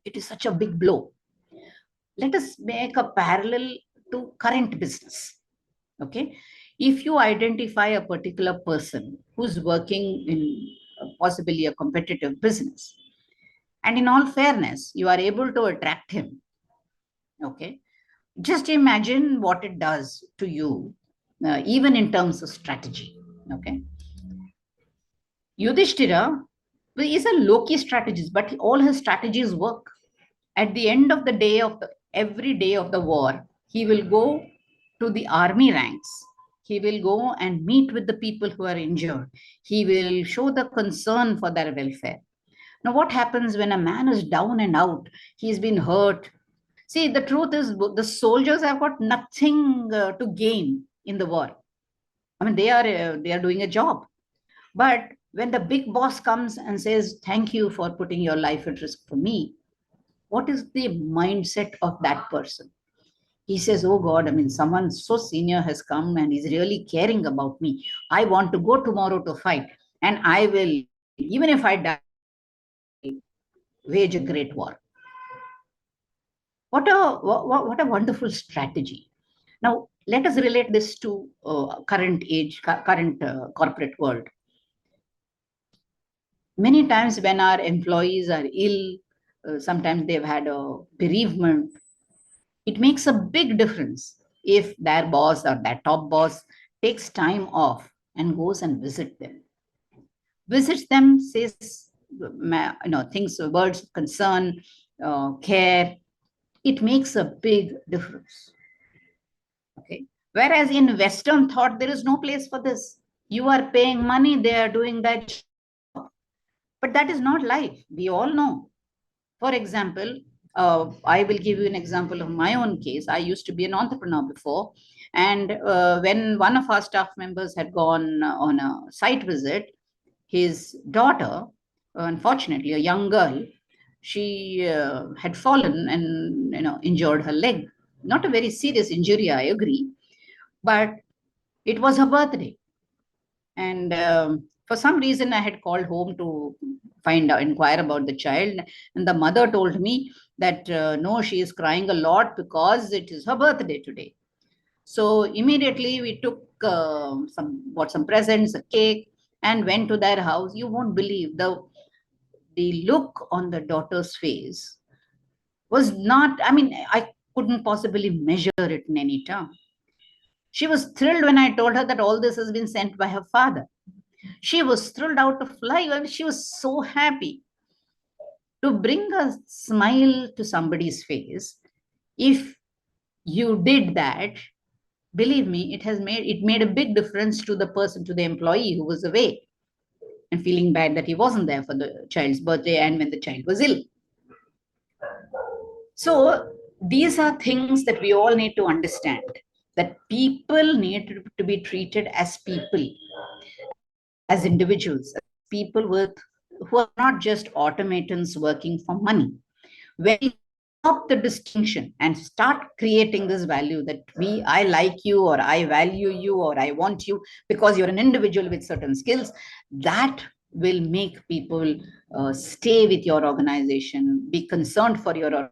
It is such a big blow. Let us make a parallel to current business. Okay, if you identify a particular person who's working in possibly a competitive business, and in all fairness, you are able to attract him, okay, just imagine what it does to you, even in terms of strategy. Okay, Yudhishthira is a low-key strategist, but all his strategies work. At the end of the day of every day of the war, he will go to the army ranks. He will go and meet with the people who are injured. He will show the concern for their welfare. Now, what happens when a man is down and out? He's been hurt. See, the truth is, the soldiers have got nothing to gain in the war. I mean, they are doing a job. But when the big boss comes and says, "Thank you for putting your life at risk for me," what is the mindset of that person? He says, "Oh God, I mean, someone so senior has come and is really caring about me. I want to go tomorrow to fight, and I will, even if I die, wage a great war." What a wonderful strategy. Now, let us relate this to current corporate world. Many times when our employees are ill, sometimes they've had a bereavement, it makes a big difference if their boss or their top boss takes time off and goes and visits them, says things, words of concern, care. It makes a big difference. Okay. Whereas in Western thought, there is no place for this. You are paying money, they are doing that job. But that is not life. We all know. For example, I will give you an example of my own case. I used to be an entrepreneur before. And when one of our staff members had gone on a site visit, his daughter, unfortunately, a young girl, she had fallen and injured her leg. Not a very serious injury, I agree, but it was her birthday. And for some reason, I had called home to inquire about the child. And the mother told me that no, she is crying a lot because it is her birthday today. So immediately we took bought some presents, a cake, and went to their house. You won't believe the look on the daughter's face was not, I mean, I couldn't possibly measure it in any term. She was thrilled when I told her that all this has been sent by her father. She was thrilled out of life, and she was so happy. To bring a smile to somebody's face, if you did that, believe me, it made a big difference to the person, to the employee who was away and feeling bad that he wasn't there for the child's birthday and when the child was ill. So these are things that we all need to understand, that people need to be treated as people, as individuals, as people who are not just automatons working for money. When we stop the distinction and start creating this value that I like you, or I value you, or I want you because you're an individual with certain skills, that will make people stay with your organization, be concerned for your organization,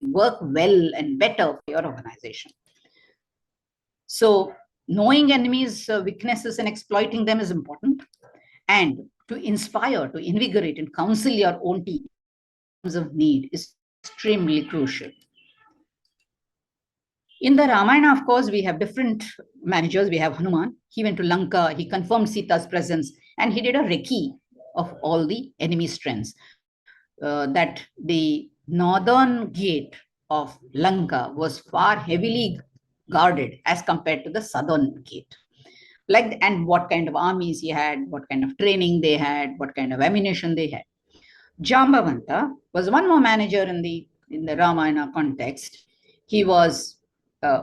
work well and better for your organization. So knowing enemies' weaknesses and exploiting them is important. And to inspire, to invigorate and counsel your own team in times of need is extremely crucial. In the Ramayana, of course, we have different managers. We have Hanuman. He went to Lanka. He confirmed Sita's presence and he did a recce of all the enemy strengths. That the northern gate of Lanka was far heavily guarded as compared to the southern gate. And what kind of armies he had, what kind of training they had, what kind of ammunition they had. Jambavanta was one more manager in the Ramayana context. He was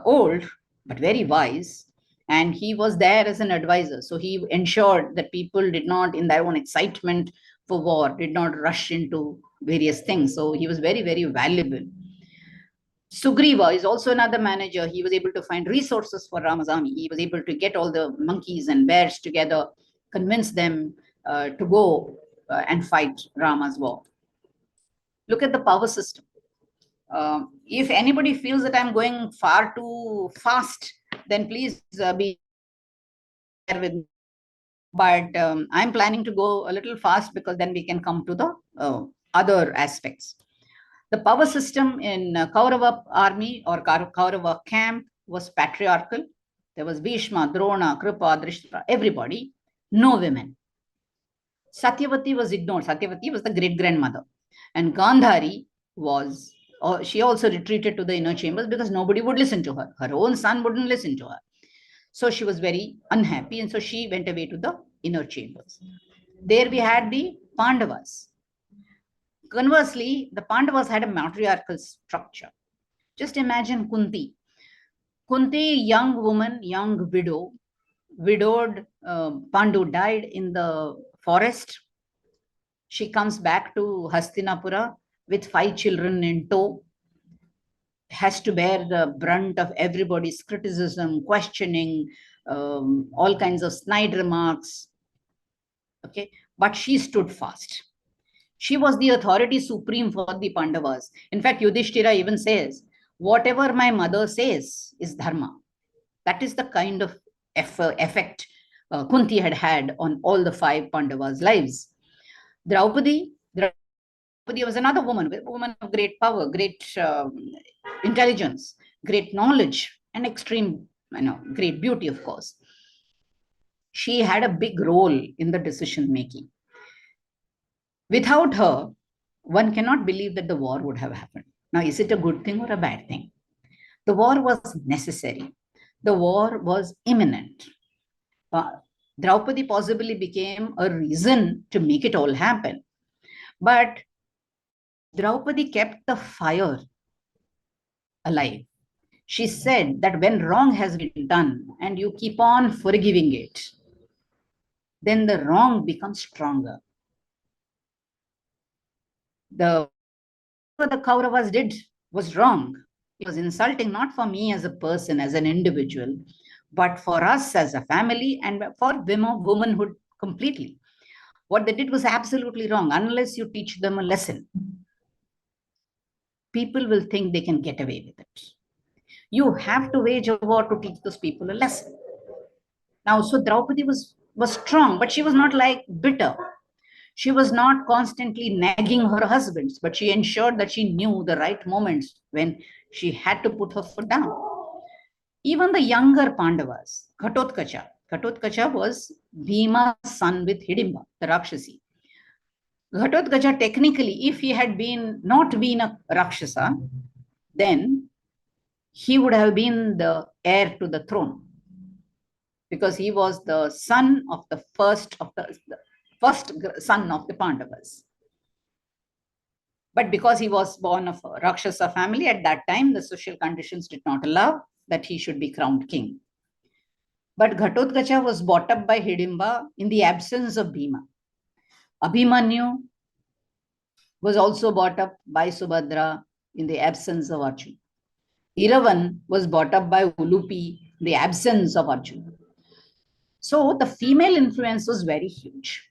old but very wise, and he was there as an advisor. So he ensured that people did not, in their own excitement for war, did not rush into various things. So he was very, very valuable. Sugriva is also another manager. He was able to find resources for Rama's army. He was able to get all the monkeys and bears together, convince them to go and fight Rama's war. Look at the power system. If anybody feels that I'm going far too fast, then please be there with me. But I'm planning to go a little fast because then we can come to the other aspects. The power system in Kaurava army or Kaurava camp was patriarchal. There was Bhishma, Drona, Kripa, Drishta, everybody, no women. Satyavati was ignored. Satyavati was the great-grandmother. And Gandhari was, she also retreated to the inner chambers because nobody would listen to her. Her own son wouldn't listen to her. So she was very unhappy, and so she went away to the inner chambers. There we had the Pandavas. Conversely, the Pandavas had a matriarchal structure. Just imagine Kunti. Kunti, young woman, young widow, widowed Pandu died in the forest. She comes back to Hastinapura with 5 children in tow, has to bear the brunt of everybody's criticism, questioning, all kinds of snide remarks. Okay, but she stood fast. She was the authority supreme for the Pandavas. In fact, Yudhishthira even says, whatever my mother says is dharma. That is the kind of effect Kunti had on all the 5 Pandavas' lives. Draupadi was another woman of great power, great intelligence, great knowledge, and extreme, great beauty, of course. She had a big role in the decision making. Without her, one cannot believe that the war would have happened. Now, is it a good thing or a bad thing? The war was necessary. The war was imminent. Draupadi possibly became a reason to make it all happen. But Draupadi kept the fire alive. She said that when wrong has been done and you keep on forgiving it, then the wrong becomes stronger. What the Kauravas did was wrong. It was insulting not for me as a person, as an individual, but for us as a family and for womanhood completely. What they did was absolutely wrong. Unless you teach them a lesson, people will think they can get away with it. You have to wage a war to teach those people a lesson. Now, so Draupadi was strong, but she was not like bitter. She was not constantly nagging her husbands, but she ensured that she knew the right moments when she had to put her foot down. Even the younger Pandavas, Ghatotkacha was Bhima's son with Hidimba, the Rakshasi. Ghatotkacha, technically, if he had not been a Rakshasa, then he would have been the heir to the throne, because he was the son of the first son of the Pandavas. But because he was born of a Rakshasa family, at that time, the social conditions did not allow that he should be crowned king. But Ghatotkacha was brought up by Hidimba in the absence of Bhima. Abhimanyu was also brought up by Subhadra in the absence of Arjuna. Iravan was brought up by Ulupi in the absence of Arjuna. So the female influence was very huge.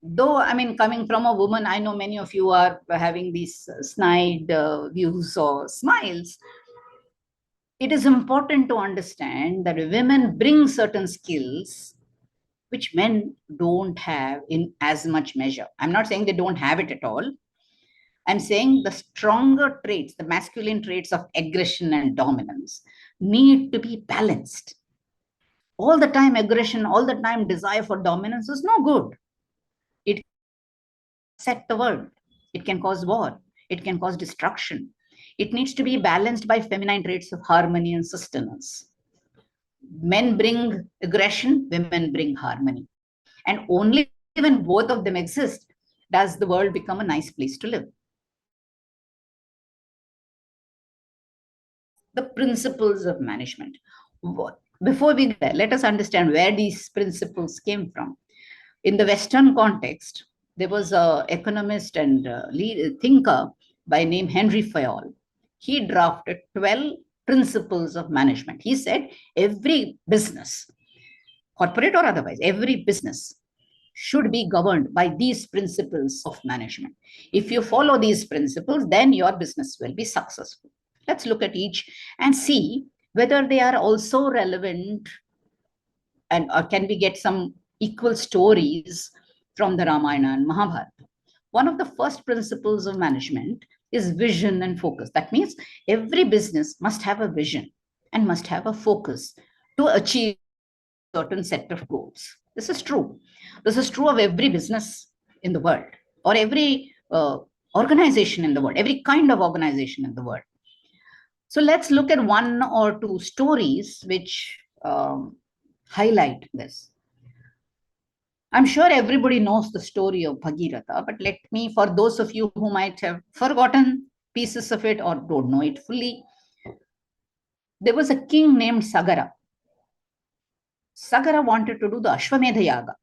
Though, I mean, coming from a woman, I know many of you are having these snide views or smiles. It is important to understand that women bring certain skills which men don't have in as much measure. I'm not saying they don't have it at all. I'm saying the stronger traits, the masculine traits of aggression and dominance, need to be balanced. All the time aggression, all the time desire for dominance is no good. It set the world. It can cause war. It can cause destruction. It needs to be balanced by feminine traits of harmony and sustenance. Men bring aggression, women bring harmony. And only when both of them exist does the world become a nice place to live. The principles of management. Before we let us understand where these principles came from. In the Western context, there was an economist and thinker by name Henry Fayol. He drafted 12 principles of management. He said every business, corporate or otherwise, every business should be governed by these principles of management. If you follow these principles, then your business will be successful. Let's look at each and see whether they are also relevant, and or can we get some equal stories from the Ramayana and Mahabharata. One of the first principles of management is vision and focus. That means every business must have a vision and must have a focus to achieve a certain set of goals. This is true. This is true of every business in the world, or every organization in the world, every kind of organization in the world. So let's look at one or two stories which highlight this. I'm sure everybody knows the story of Bhagirath, but let me, for those of you who might have forgotten pieces of it or don't know it fully, there was a king named Sagara. Sagara wanted to do the Ashwamedha Yaga.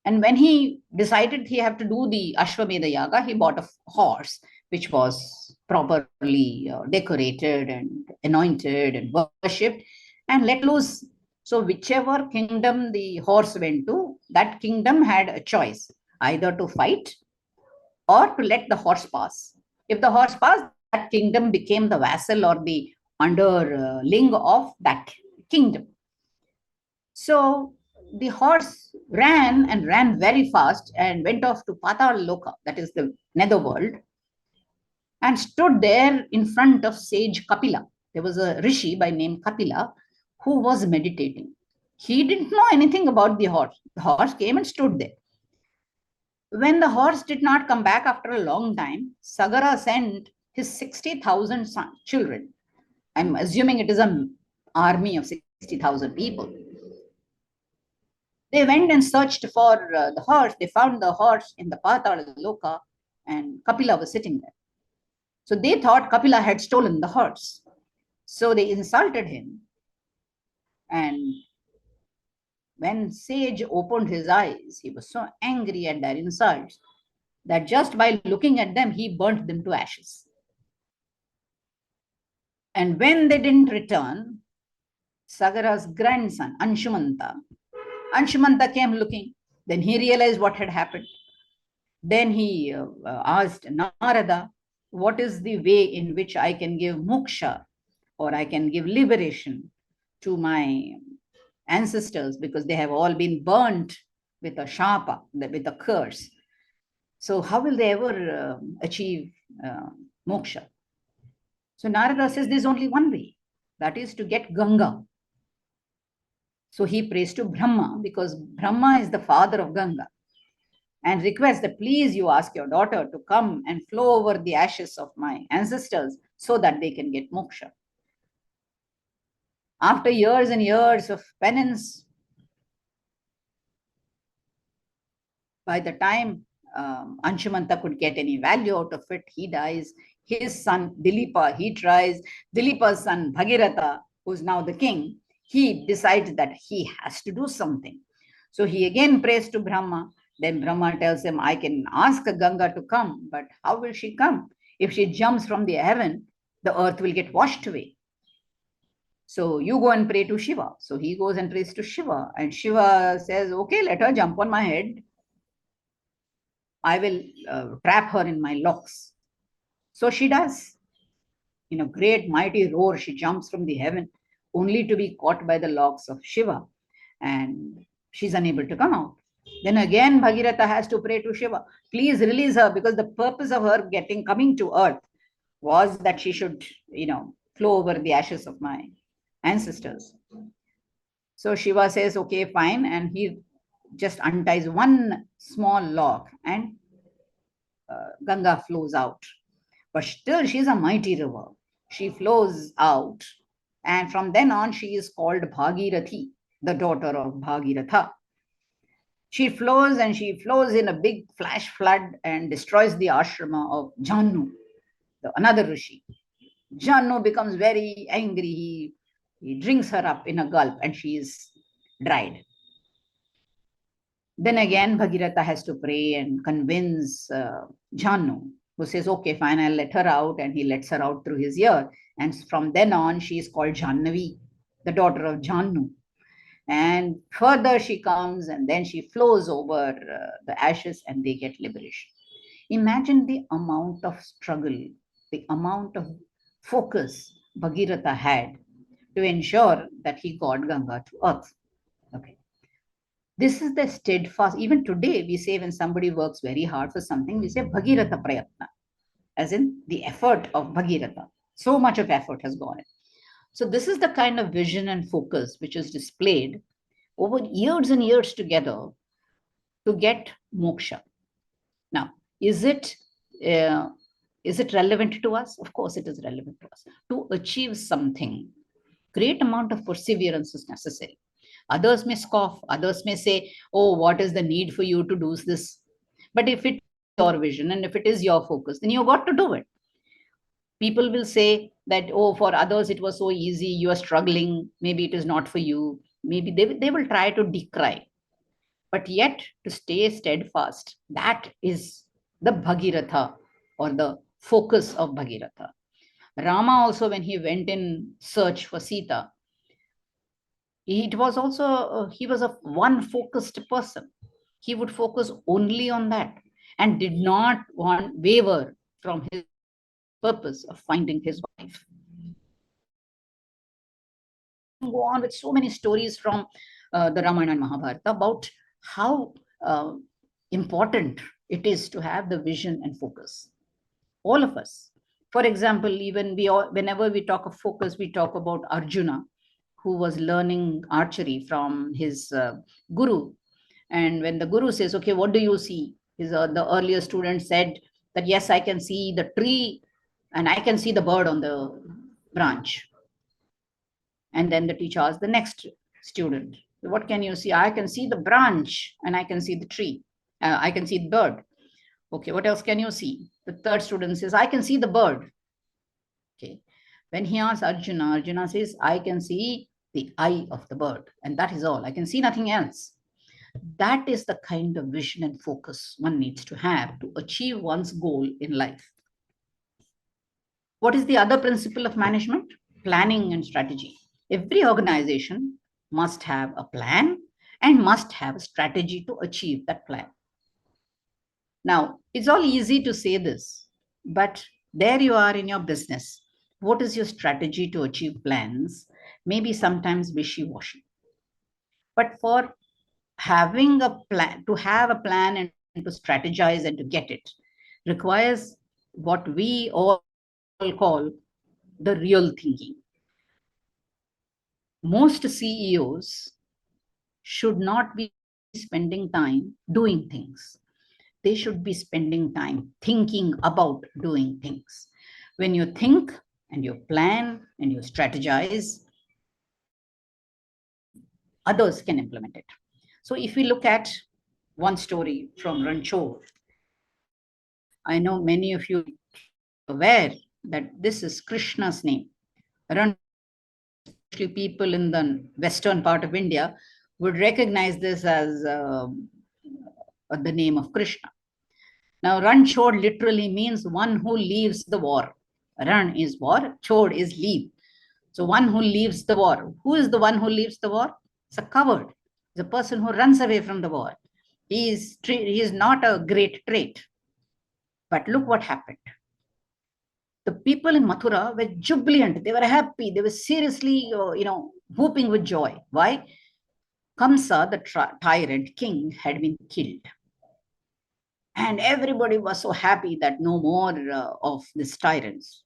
And when he decided he had to do the Ashwamedha Yaga, he bought a horse, which was properly decorated and anointed and worshipped, and let loose. So whichever kingdom the horse went to, that kingdom had a choice, either to fight or to let the horse pass. If the horse passed, that kingdom became the vassal or the underling of that kingdom. So the horse ran and ran very fast and went off to Patal Loka, that is the netherworld, and stood there in front of sage Kapila. There was a rishi by name Kapila who was meditating. He didn't know anything about the horse. The horse came and stood there. When the horse did not come back after a long time, Sagara sent his 60,000 children. I'm assuming it is an army of 60,000 people. They went and searched for the horse. They found the horse in the Patal Loka, and Kapila was sitting there. So they thought Kapila had stolen the horse. So they insulted him. And when Sage opened his eyes, he was so angry at their insults that just by looking at them, he burnt them to ashes. And when they didn't return, Sagara's grandson, Anshumanta came looking. Then he realized what had happened. Then he asked Narada, what is the way in which I can give moksha, or I can give liberation to my ancestors, because they have all been burnt with a shapa, with a curse. So how will they ever achieve moksha? So Narada says there's only one way, that is to get Ganga. So he prays to Brahma, because Brahma is the father of Ganga, and requests that please you ask your daughter to come and flow over the ashes of my ancestors so that they can get moksha. After years and years of penance, by the time Anshumanta could get any value out of it, he dies. His son Dilipa, he tries. Dilipa's son Bhagiratha, who's now the king, he decides that he has to do something. So he again prays to Brahma. Then Brahma tells him, I can ask Ganga to come, but how will she come? If she jumps from the heaven, the earth will get washed away. So you go and pray to Shiva. So he goes and prays to Shiva. And Shiva says, okay, let her jump on my head. I will trap her in my locks. So she does. In a great mighty roar, she jumps from the heaven, only to be caught by the locks of Shiva. And she's unable to come out. Then again, Bhagiratha has to pray to Shiva, please release her, because the purpose of her coming to earth was that she should, flow over the ashes of my ancestors. So Shiva says, okay, fine. And he just unties one small lock and Ganga flows out. But still, she's a mighty river. She flows out. And from then on, she is called Bhagirathi, the daughter of Bhagiratha. She flows and she flows in a big flash flood and destroys the ashrama of Jannu, another Rishi. Jannu becomes very angry. He drinks her up in a gulp and she is dried. Then again, Bhagiratha has to pray and convince Jannu, who says, okay, fine, I'll let her out. And he lets her out through his ear. And from then on, she is called Jannavi, the daughter of Jannu. And further she comes and then she flows over the ashes and they get liberation. Imagine the amount of struggle, the amount of focus Bhagiratha had to ensure that he got Ganga to earth. Okay. This is the steadfast. Even today, we say when somebody works very hard for something, we say Bhagiratha Prayatna, as in the effort of Bhagiratha. So much of effort has gone in. So this is the kind of vision and focus which is displayed over years and years together to get moksha. Now, is it relevant to us? Of course, it is relevant to us. To achieve something, great amount of perseverance is necessary. Others may scoff, others may say, oh, what is the need for you to do this? But if it is your vision and if it is your focus, then you got to do it. People will say that, oh, for others it was so easy, you are struggling, maybe it is not for you. Maybe they will try to decry. But yet to stay steadfast, that is the Bhagiratha or the focus of Bhagiratha. Rama also, when he went in search for Sita, it was also, he was a one focused person. He would focus only on that and did not waver from his purpose of finding his wife. Go on with so many stories from the Ramayana and Mahabharata about how important it is to have the vision and focus. All of us. For example, even whenever we talk of focus, we talk about Arjuna, who was learning archery from his guru. And when the guru says, okay, what do you see? The earlier student said that, yes, I can see the tree and I can see the bird on the branch. And then the teacher asked the next student, what can you see? I can see the branch and I can see the tree. I can see the bird. Okay, what else can you see? The third student says, I can see the bird. Okay. When he asks Arjuna, Arjuna says, I can see the eye of the bird. And that is all. I can see nothing else. That is the kind of vision and focus one needs to have to achieve one's goal in life. What is the other principle of management? Planning and strategy. Every organization must have a plan and must have a strategy to achieve that plan. Now, it's all easy to say this, but there you are in your business. What is your strategy to achieve plans? Maybe sometimes wishy-washy. But for having a plan, to have a plan and to strategize and to get it, requires what we all call the real thinking. Most CEOs should not be spending time doing things. They should be spending time thinking about doing things. When you think and you plan and you strategize, others can implement it. So if we look at one story from Ranchor, I know many of you are aware that this is Krishna's name. Ranchor, people in the western part of India would recognize this as the name of Krishna. Now, Ranchor literally means one who leaves the war. Ran is war, chod is leave. So one who leaves the war. Who is the one who leaves the war? It's a coward. It's a person who runs away from the war. He is not a great trait. But look what happened. The people in Mathura were jubilant. They were happy. They were seriously, whooping with joy. Why? Kamsa, the tyrant king, had been killed. And everybody was so happy that no more of these tyrants.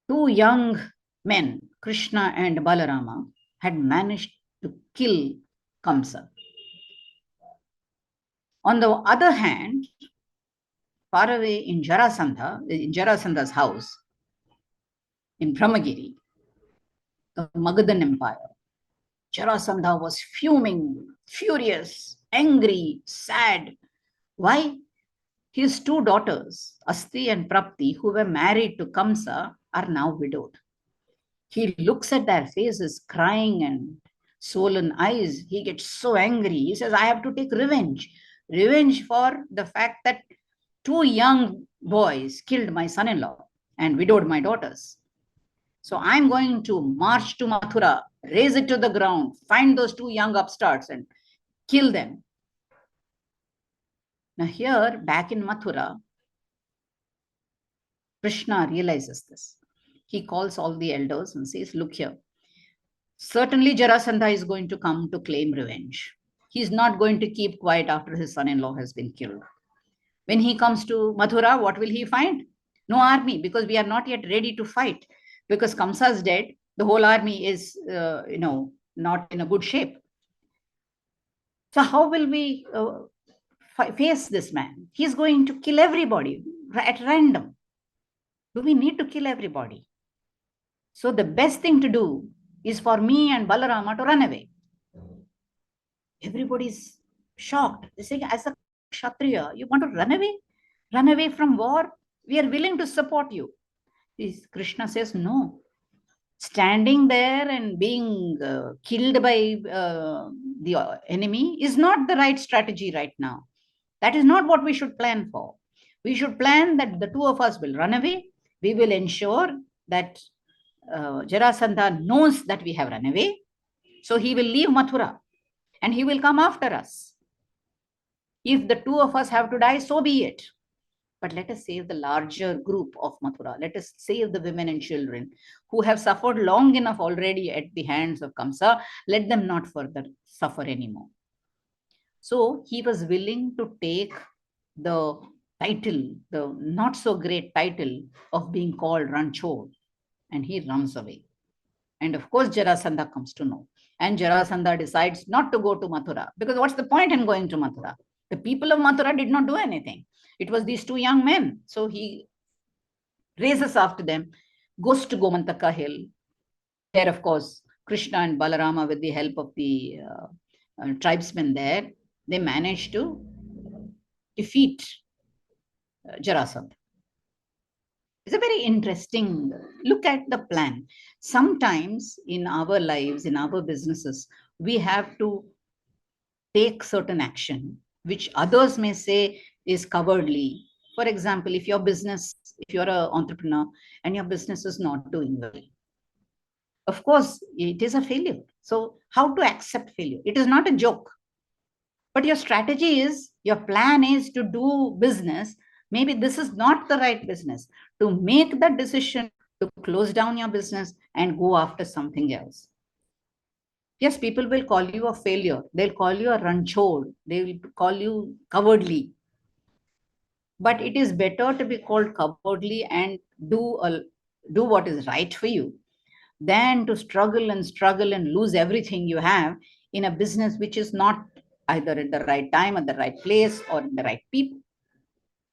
Two young men, Krishna and Balarama, had managed to kill Kamsa. On the other hand, far away in Jarasandha's house in Brahmagiri, the Magadhan Empire, Jarasandha was fuming, furious, angry, sad. Why? His two daughters, Asti and Prapti, who were married to Kamsa, are now widowed. He looks at their faces, crying and swollen eyes. He gets so angry. He says, I have to take revenge. Revenge for the fact that two young boys killed my son-in-law and widowed my daughters. So I'm going to march to Mathura, raise it to the ground, find those two young upstarts and kill them. Now here, back in Mathura, Krishna realizes this. He calls all the elders and says, look here, certainly Jarasandha is going to come to claim revenge. He's not going to keep quiet after his son-in-law has been killed. When he comes to Mathura, what will he find? No army, because we are not yet ready to fight. Because Kamsa is dead, the whole army is, not in a good shape. So how will we face this man? He's going to kill everybody at random. Do we need to kill everybody? So the best thing to do is for me and Balarama to run away. Everybody's shocked. They say, as a Kshatriya, you want to run away? Run away from war? We are willing to support you. Krishna says, no. Standing there and being killed by the enemy is not the right strategy right now. That is not what we should plan for. We should plan that the two of us will run away. We will ensure that Jarasandha knows that we have run away. So he will leave Mathura and he will come after us. If the two of us have to die, so be it. But let us save the larger group of Mathura. Let us save the women and children who have suffered long enough already at the hands of Kamsa. Let them not further suffer anymore. So he was willing to take the title, the not so great title of being called Ranchod, and he runs away. And of course, Jarasandha comes to know. And Jarasandha decides not to go to Mathura, because what's the point in going to Mathura? The people of Mathura did not do anything. It was these two young men. So he races after them, goes to Gomantaka Hill. There, of course, Krishna and Balarama, with the help of the tribesmen there, they managed to defeat Jarasandha. It's a very interesting look at the plan. Sometimes in our lives, in our businesses, we have to take certain action, which others may say is cowardly. For example, if you're an entrepreneur and your business is not doing well, of course, it is a failure. So how to accept failure? It is not a joke. But your strategy is, your plan is to do business. Maybe this is not the right business. To make that decision to close down your business and go after something else. Yes, people will call you a failure. They'll call you a ranchod. They will call you cowardly. But it is better to be called cowardly and do what is right for you than to struggle and lose everything you have in a business which is not either at the right time, at the right place, or the right people.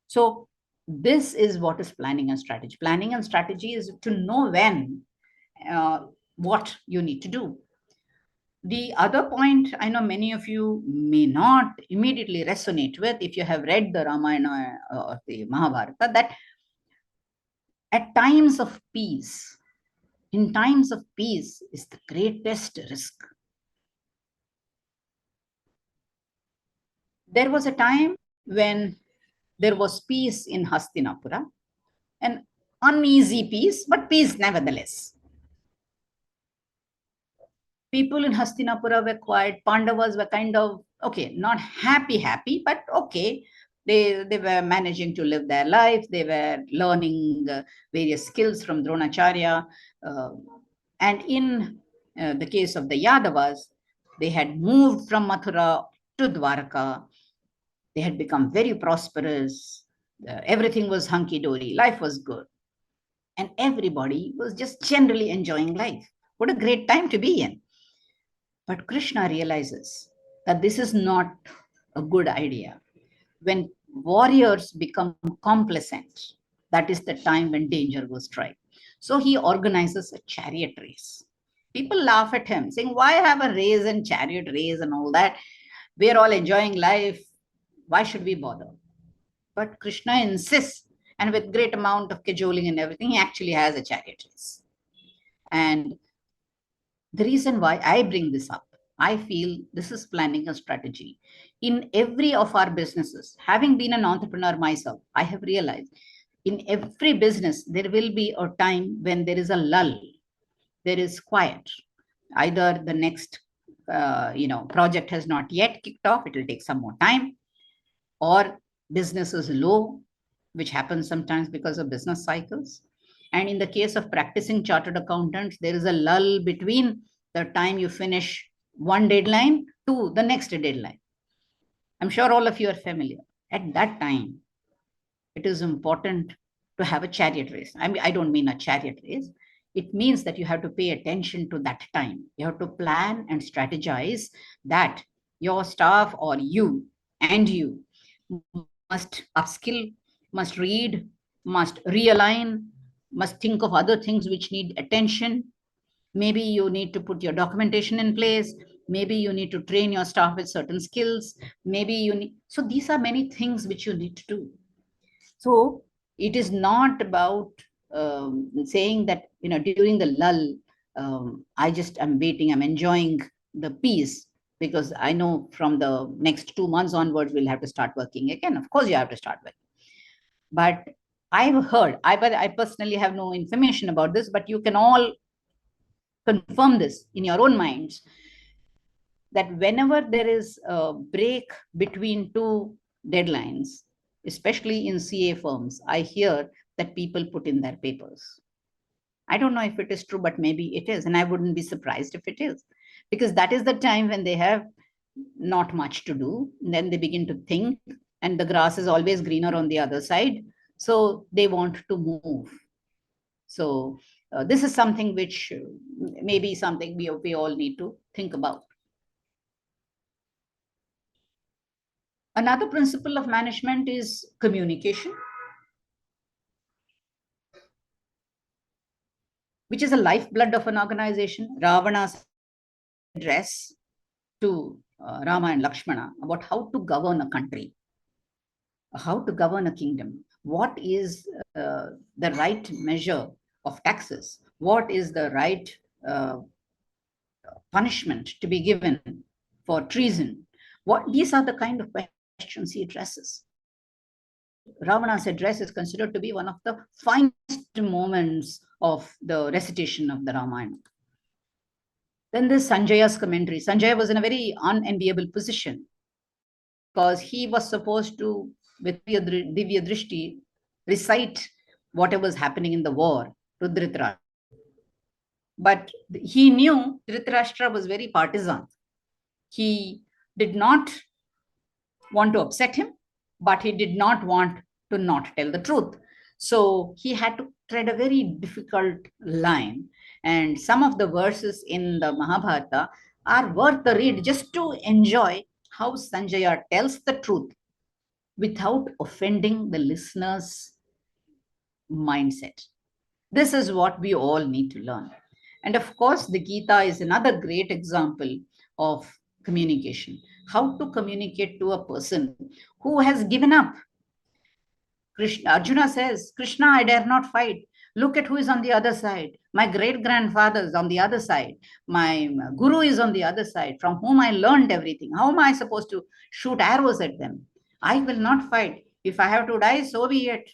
So this is what is planning and strategy. Planning and strategy is to know when, what you need to do. The other point, I know many of you may not immediately resonate with, if you have read the Ramayana or the Mahabharata, that at times of peace, in times of peace is the greatest risk. There was a time when there was peace in Hastinapura, an uneasy peace, but peace nevertheless. People in Hastinapura were quiet. Pandavas were kind of, okay, not happy, but okay. They were managing to live their life. They were learning various skills from Dronacharya. And in the case of the Yadavas, they had moved from Mathura to Dwarka. They had become very prosperous. Everything was hunky-dory. Life was good. And everybody was just generally enjoying life. What a great time to be in. But Krishna realizes that this is not a good idea. When warriors become complacent, that is the time when danger will strike. So he organizes a chariot race. People laugh at him, saying, why have a race and chariot race and all that? We're all enjoying life. Why should we bother? But Krishna insists, and with great amount of cajoling and everything, he actually has a chariot race. And the reason why I bring this up, I feel this is planning a strategy. In every of our businesses, having been an entrepreneur myself, I have realized in every business, there will be a time when there is a lull, there is quiet. Either the next project has not yet kicked off, it will take some more time, or business is low, which happens sometimes because of business cycles. And in the case of practicing chartered accountants, there is a lull between the time you finish one deadline to the next deadline. I'm sure all of you are familiar. At that time, it is important to have a chariot race. I mean, I don't mean a chariot race. It means that you have to pay attention to that time. You have to plan and strategize that your staff or you must upskill, must read, must realign, must think of other things which need attention. Maybe you need to put your documentation in place. Maybe you need to train your staff with certain skills. Maybe you need, so these are many things which you need to do. So it is not about saying that, during the lull, I'm waiting, I'm enjoying the peace, because I know from the next 2 months onwards, we'll have to start working again. Of course, you have to start working. But I've heard, I personally have no information about this, but you can all confirm this in your own minds, that whenever there is a break between two deadlines, especially in CA firms, I hear that people put in their papers. I don't know if it is true, but maybe it is. And I wouldn't be surprised if it is, because that is the time when they have not much to do. And then they begin to think, and the grass is always greener on the other side. So they want to move. So this is something which maybe something we all need to think about. Another principle of management is communication, which is the lifeblood of an organization. Ravana's address to Rama and Lakshmana about how to govern a country, how to govern a kingdom, what is the right measure of taxes, what is the right punishment to be given for treason. These are the kind of questions he addresses. Ravana's address is considered to be one of the finest moments of the recitation of the Ramayana. Then there's Sanjaya's commentary. Sanjaya was in a very unenviable position because he was supposed to, with Divya Drishti, recite whatever was happening in the war to Dhritarashtra. But he knew Dhritarashtra was very partisan. He did not want to upset him, but he did not want to not tell the truth. So he had to tread a very difficult line. And some of the verses in the Mahabharata are worth the read just to enjoy how Sanjaya tells the truth without offending the listener's mindset. This is what we all need to learn. And of course, the Gita is another great example of communication. How to communicate to a person who has given up. Arjuna says, Krishna, I dare not fight. Look at who is on the other side. My great-grandfather is on the other side. My guru is on the other side, from whom I learned everything. How am I supposed to shoot arrows at them? I will not fight. If I have to die, so be it.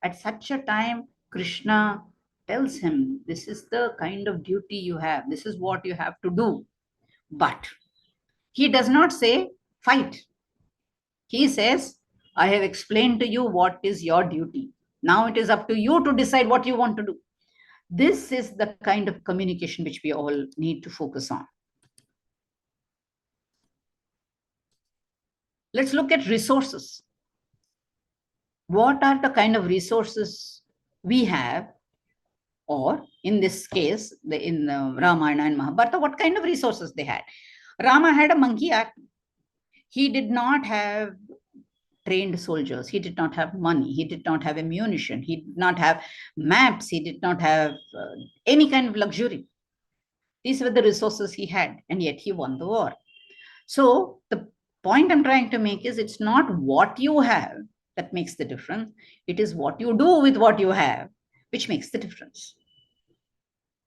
At such a time, Krishna tells him, this is the kind of duty you have. This is what you have to do. But he does not say, fight. He says, I have explained to you what is your duty. Now it is up to you to decide what you want to do. This is the kind of communication which we all need to focus on. Let's look at resources. What are the kind of resources we have, or in this case, in Ramayana and Mahabharata, what kind of resources they had. Rama had a monkey army. He did not have trained soldiers. He did not have money. He did not have ammunition. He did not have maps. He did not have any kind of luxury. These were the resources he had, and yet he won the war. So the point I'm trying to make is, it's not what you have that makes the difference. It is what you do with what you have, which makes the difference.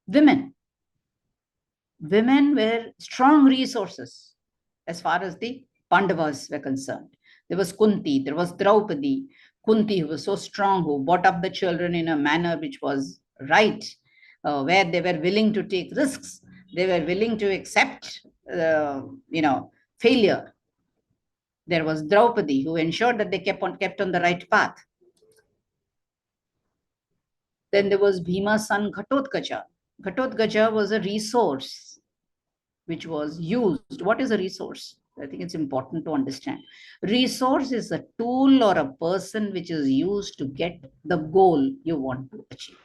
Women were strong resources as far as the Pandavas were concerned. There was Kunti, there was Draupadi. Kunti, who was so strong, who brought up the children in a manner which was right, where they were willing to take risks. They were willing to accept, failure. There was Draupadi, who ensured that they kept on the right path. Then there was Bhima's son Ghatotkacha. Ghatotkacha was a resource which was used. What is a resource? I think it's important to understand. Resource is a tool or a person which is used to get the goal you want to achieve.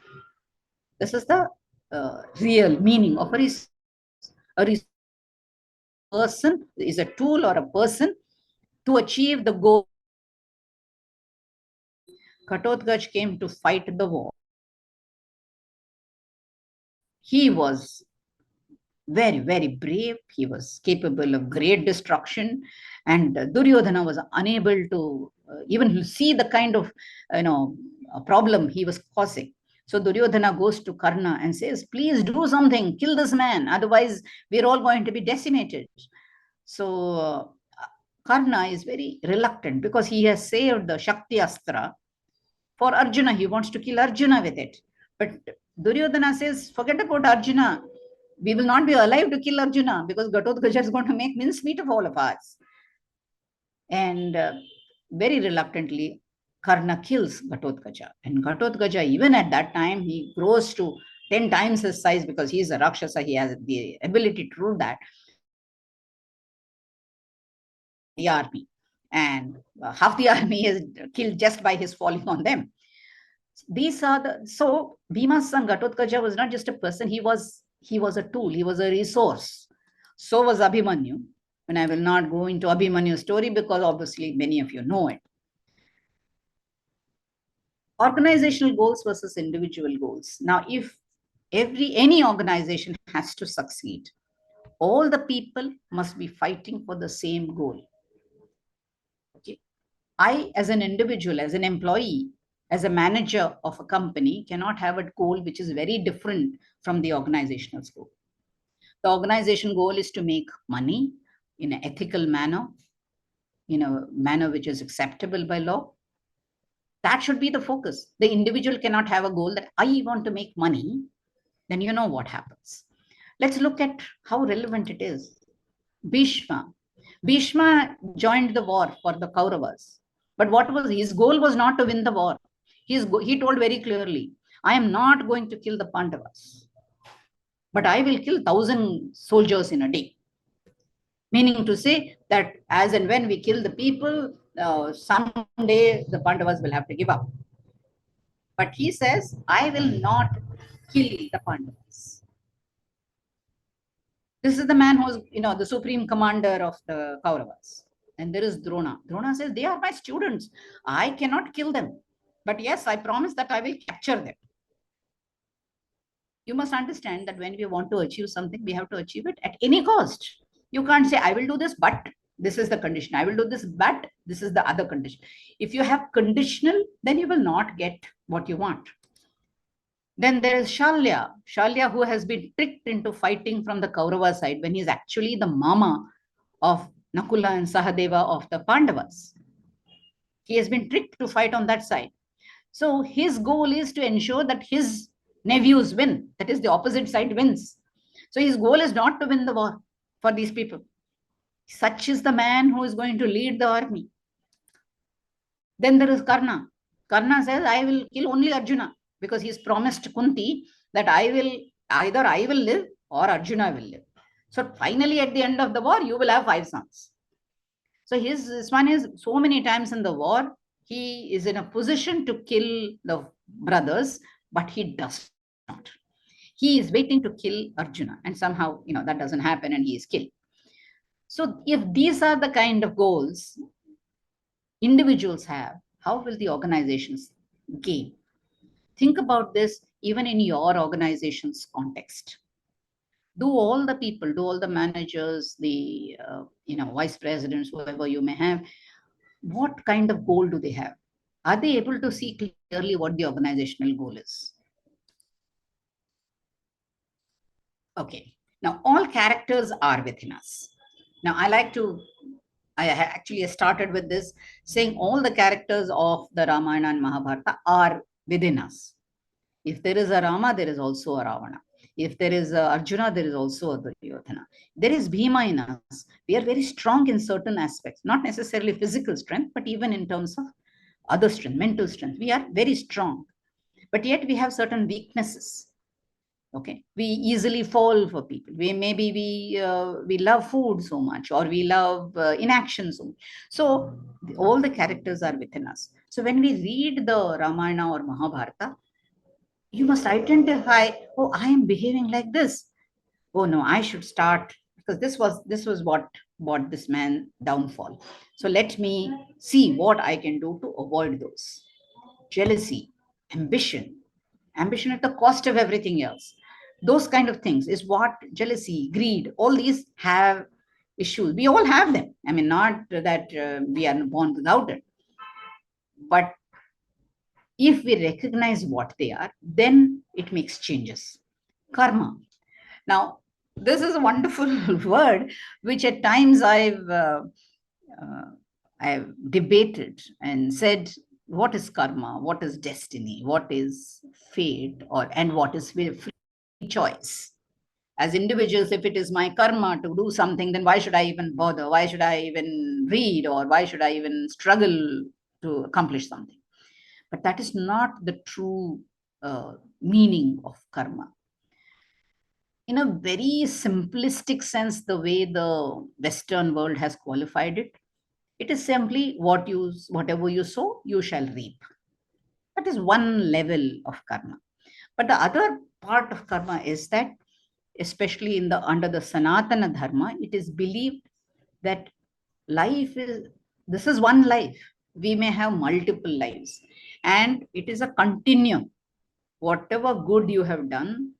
This is the real meaning of a resource. A person is a tool or a person to achieve the goal. Ghatotkacha came to fight the war. He was very, very brave. He was capable of great destruction, and Duryodhana was unable to even see the kind of problem he was causing. So Duryodhana goes to Karna and says, please do something, kill this man, otherwise we're all going to be decimated. So Karna is very reluctant because he has saved the Shakti Astra for Arjuna. He wants to kill Arjuna with it. But Duryodhana says, forget about Arjuna. We will not be alive to kill Arjuna because Ghatotkacha is going to make mincemeat of all of us. And very reluctantly, Karna kills Ghatotkacha. And Ghatotkacha, even at that time, he grows to 10 times his size because he is a Rakshasa. He has the ability to rule that. The army. And half the army is killed just by his falling on them. These are the, so Bhima's son Ghatotkacha was not just a person, he was a tool, he was a resource. So was Abhimanyu. And I will not go into Abhimanyu's story because obviously many of you know it. Organizational goals versus individual goals. Now, if any organization has to succeed, all the people must be fighting for the same goal. Okay. I, as an individual, as an employee, as a manager of a company, cannot have a goal which is very different from the organizational goal. The organization goal is to make money in an ethical manner, in a manner which is acceptable by law. That should be the focus. The individual cannot have a goal that I want to make money. Then you know what happens. Let's look at how relevant it is. Bhishma joined the war for the Kauravas. But what was his goal? Was not to win the war. He told very clearly, I am not going to kill the Pandavas, but I will kill 1,000 soldiers in a day. Meaning to say that as and when we kill the people, someday the Pandavas will have to give up. But he says, I will not kill the Pandavas. This is the man who is, the supreme commander of the Kauravas. And there is Drona. Drona says, they are my students. I cannot kill them. But yes, I promise that I will capture them. You must understand that when we want to achieve something, we have to achieve it at any cost. You can't say, I will do this, but this is the condition. I will do this, but this is the other condition. If you have conditional, then you will not get what you want. Then there is Shalya. Shalya, who has been tricked into fighting from the Kaurava side when he is actually the mama of Nakula and Sahadeva of the Pandavas. He has been tricked to fight on that side. So his goal is to ensure that his nephews win. That is, the opposite side wins. So his goal is not to win the war for these people. Such is the man who is going to lead the army. Then there is Karna. Karna says, I will kill only Arjuna because he's promised Kunti that either I will live or Arjuna will live. So finally, at the end of the war, you will have 5 sons. So this one is so many times in the war, he is in a position to kill the brothers, but he does not. He is waiting to kill Arjuna, and somehow, that doesn't happen and he is killed. So if these are the kind of goals individuals have, how will the organizations gain? Think about this even in your organization's context. Do all the people, do all the managers, the vice presidents, whoever you may have, what kind of goal do they have? Are they able to see clearly what the organizational goal is? Okay. Now, all characters are within us. Now, I actually started with this saying all the characters of the Ramayana and Mahabharata are within us. If there is a Rama, there is also a Ravana. If there is a Arjuna, there is also a Duryodhana. There is Bhima in us. We are very strong in certain aspects, not necessarily physical strength, but even in terms of other strength, mental strength. We are very strong, but yet we have certain weaknesses. Okay, we easily fall for people. We love food so much, or we love inaction so much. So all the characters are within us. So when we read the Ramayana or Mahabharata, you must identify, oh, I am behaving like this. Oh no, I should start, because this was what brought this man downfall. So let me see what I can do to avoid those. Jealousy, ambition at the cost of everything else. Those kind of things is what jealousy, greed, all these have issues. We all have them. I mean, not that we are born without it. But if we recognize what they are, then it makes changes. Karma. Now, this is a wonderful word, which at times I've debated and said, what is karma? What is destiny? What is fate? And what is free choice? As individuals, if it is my karma to do something, then why should I even bother? Why should I even read? Or why should I even struggle to accomplish something? But that is not the true meaning of karma. In a very simplistic sense, the way the Western world has qualified it, it is simply whatever you sow, you shall reap. That is one level of karma. But the other part of karma is that, especially under the Sanatana Dharma, it is believed that this is one life. We may have multiple lives, and it is a continuum. Whatever good you have done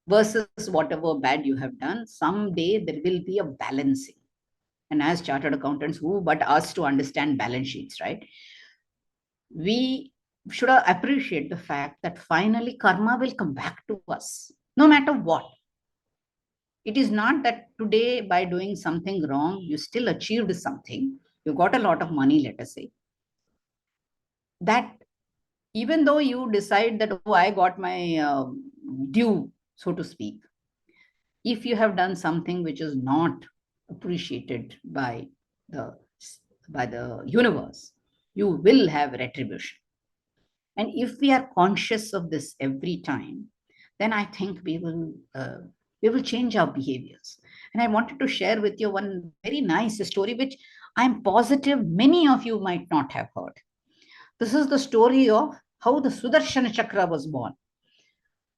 versus whatever bad you have done, someday there will be a balancing. And as chartered accountants, who but us to understand balance sheets, right? We should appreciate the fact that finally karma will come back to us, no matter what. It is not that today, by doing something wrong, you still achieved something, you got a lot of money, let us say, that even though you decide that, oh, I got my due, so to speak, if you have done something which is not appreciated by the universe, you will have retribution. And if we are conscious of this every time, then I think we will change our behaviors. And I wanted to share with you one very nice story, which I'm positive many of you might not have heard. This is the story of how the Sudarshana Chakra was born.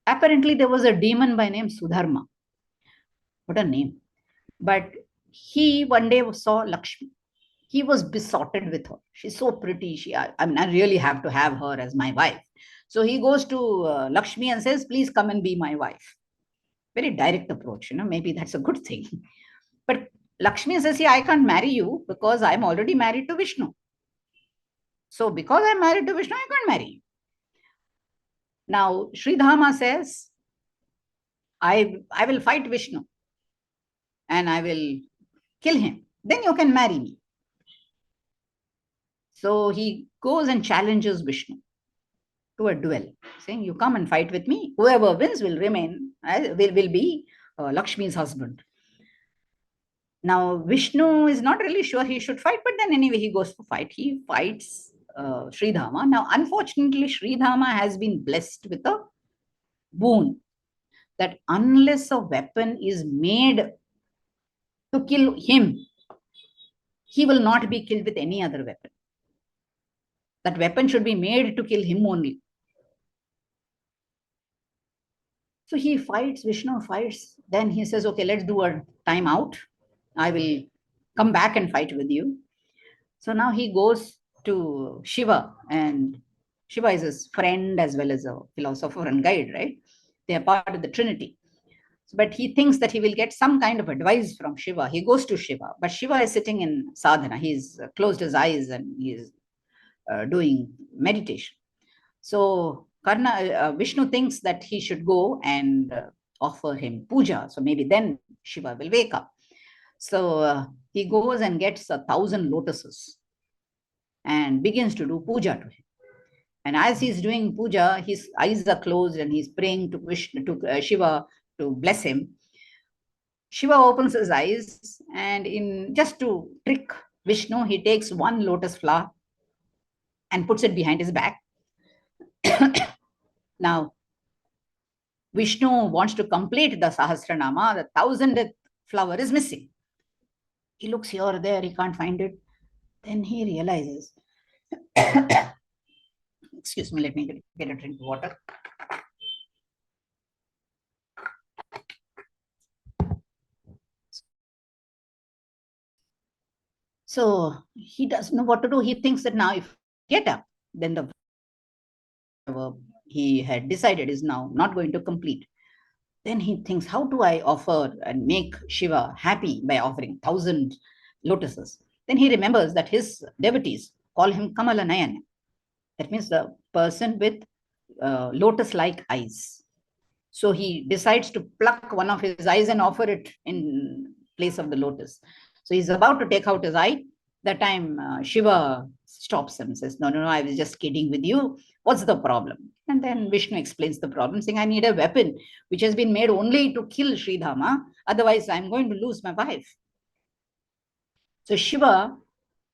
Apparently, there was a demon by name Sudharma. What a name. But he one day saw Lakshmi. He was besotted with her. She's so pretty. I really have to have her as my wife. So he goes to Lakshmi and says, please come and be my wife. Very direct approach, maybe that's a good thing. But Lakshmi says, yeah, I can't marry you because I'm already married to Vishnu. So because I'm married to Vishnu, I can't marry you. Now, Sridhama says, I will fight Vishnu and I will kill him. Then you can marry me. So he goes and challenges Vishnu to a duel, saying, you come and fight with me. Whoever wins will be Lakshmi's husband. Now, Vishnu is not really sure he should fight, but then anyway, he goes to fight. He fights Sridhama. Now, unfortunately, Sridhama has been blessed with a boon that unless a weapon is made to kill him, he will not be killed with any other weapon. That weapon should be made to kill him only. So he fights, Vishnu fights. Then he says, okay, let's do a time out. I will come back and fight with you. So now he goes to Shiva, and Shiva is his friend as well as a philosopher and guide, right? They are part of the Trinity. But he thinks that he will get some kind of advice from Shiva. He goes to Shiva, but Shiva is sitting in sadhana. He's closed his eyes and he's doing meditation. So Vishnu thinks that he should go and offer him puja. So maybe then Shiva will wake up. So he goes and gets 1,000 lotuses and begins to do puja to him. And as he's doing puja, his eyes are closed and he's praying to Vishnu, to Shiva to bless him. Shiva opens his eyes, and in just to trick Vishnu, he takes one lotus flower and puts it behind his back. Now, Vishnu wants to complete the Sahasranama. The 1,000th flower is missing. He looks here or there, he can't find it. Then he realizes, excuse me, let me get a drink of water. So he doesn't know what to do. He thinks that now if I get up, then the he had decided is now not going to complete. Then he thinks, how do I offer and make Shiva happy by offering 1,000 lotuses? Then he remembers that his devotees call him Kamala Nayan. That means the person with lotus-like eyes. So he decides to pluck one of his eyes and offer it in place of the lotus. So he's about to take out his eye. That time Shiva stops him and says, no, I was just kidding with you. What's the problem? And then Vishnu explains the problem, saying, I need a weapon which has been made only to kill Sridhama. Otherwise, I'm going to lose my wife. So Shiva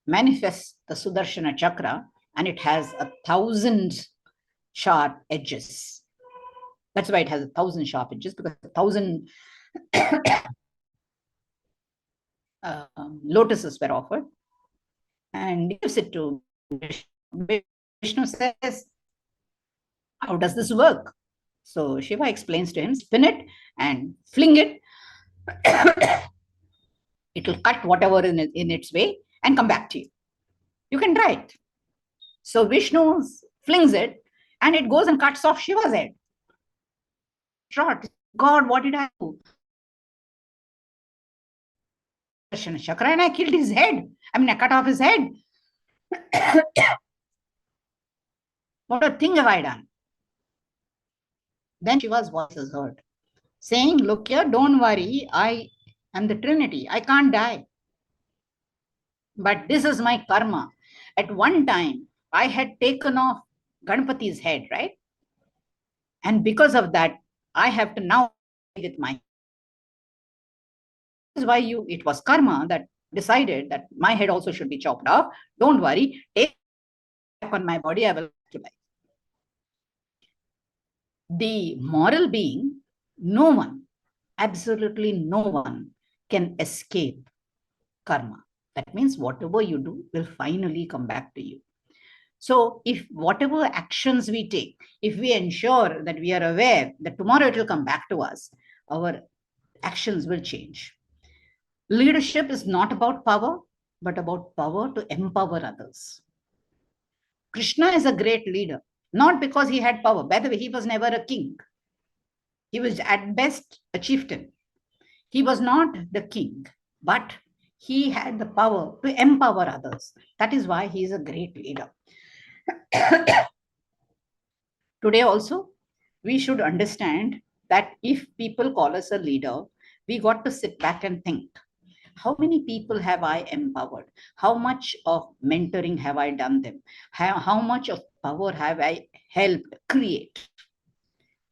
manifests the Sudarshana Chakra, and it has 1,000 sharp edges. That's why it has 1,000 sharp edges, because 1,000 lotuses were offered. And he gives it to Vishnu. Vishnu says, how does this work? So Shiva explains to him, spin it and fling it. It will cut whatever in its way and come back to you. You can try it. So Vishnu flings it and it goes and cuts off Shiva's head. Short. God, what did I do? Chakra, and I killed his head. I cut off his head. What a thing have I done? Then Shiva's voice is heard, saying, look here, don't worry, I am the Trinity. I can't die. But this is my karma. At one time, I had taken off Ganpati's head, right? And because of that, I have to now with my. This is why it was karma that decided that my head also should be chopped off. Don't worry, take back on my body, I will to life. The moral being, no one, absolutely no one can escape karma. That means whatever you do will finally come back to you. So if whatever actions we take, if we ensure that we are aware that tomorrow it will come back to us, our actions will change. Leadership is not about power, but about power to empower others. Krishna is a great leader, not because he had power. By the way, he was never a king. He was at best a chieftain. He was not the king, but he had the power to empower others. That is why he is a great leader. Today also, we should understand that if people call us a leader, we got to sit back and think, how many people have I empowered? How much of mentoring have I done them? How much of power have I helped create?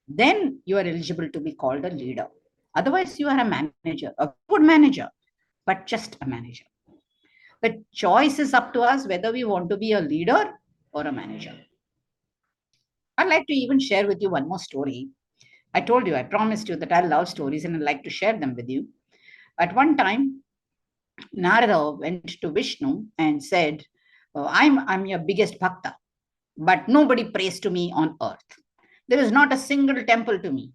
Then you are eligible to be called a leader. Otherwise, you are a manager, a good manager, but just a manager. The choice is up to us whether we want to be a leader or a manager. I'd like to even share with you one more story. I told you, I promised you that I love stories and I'd like to share them with you. At one time, Narada went to Vishnu and said, I'm your biggest bhakta, but nobody prays to me on earth. There is not a single temple to me.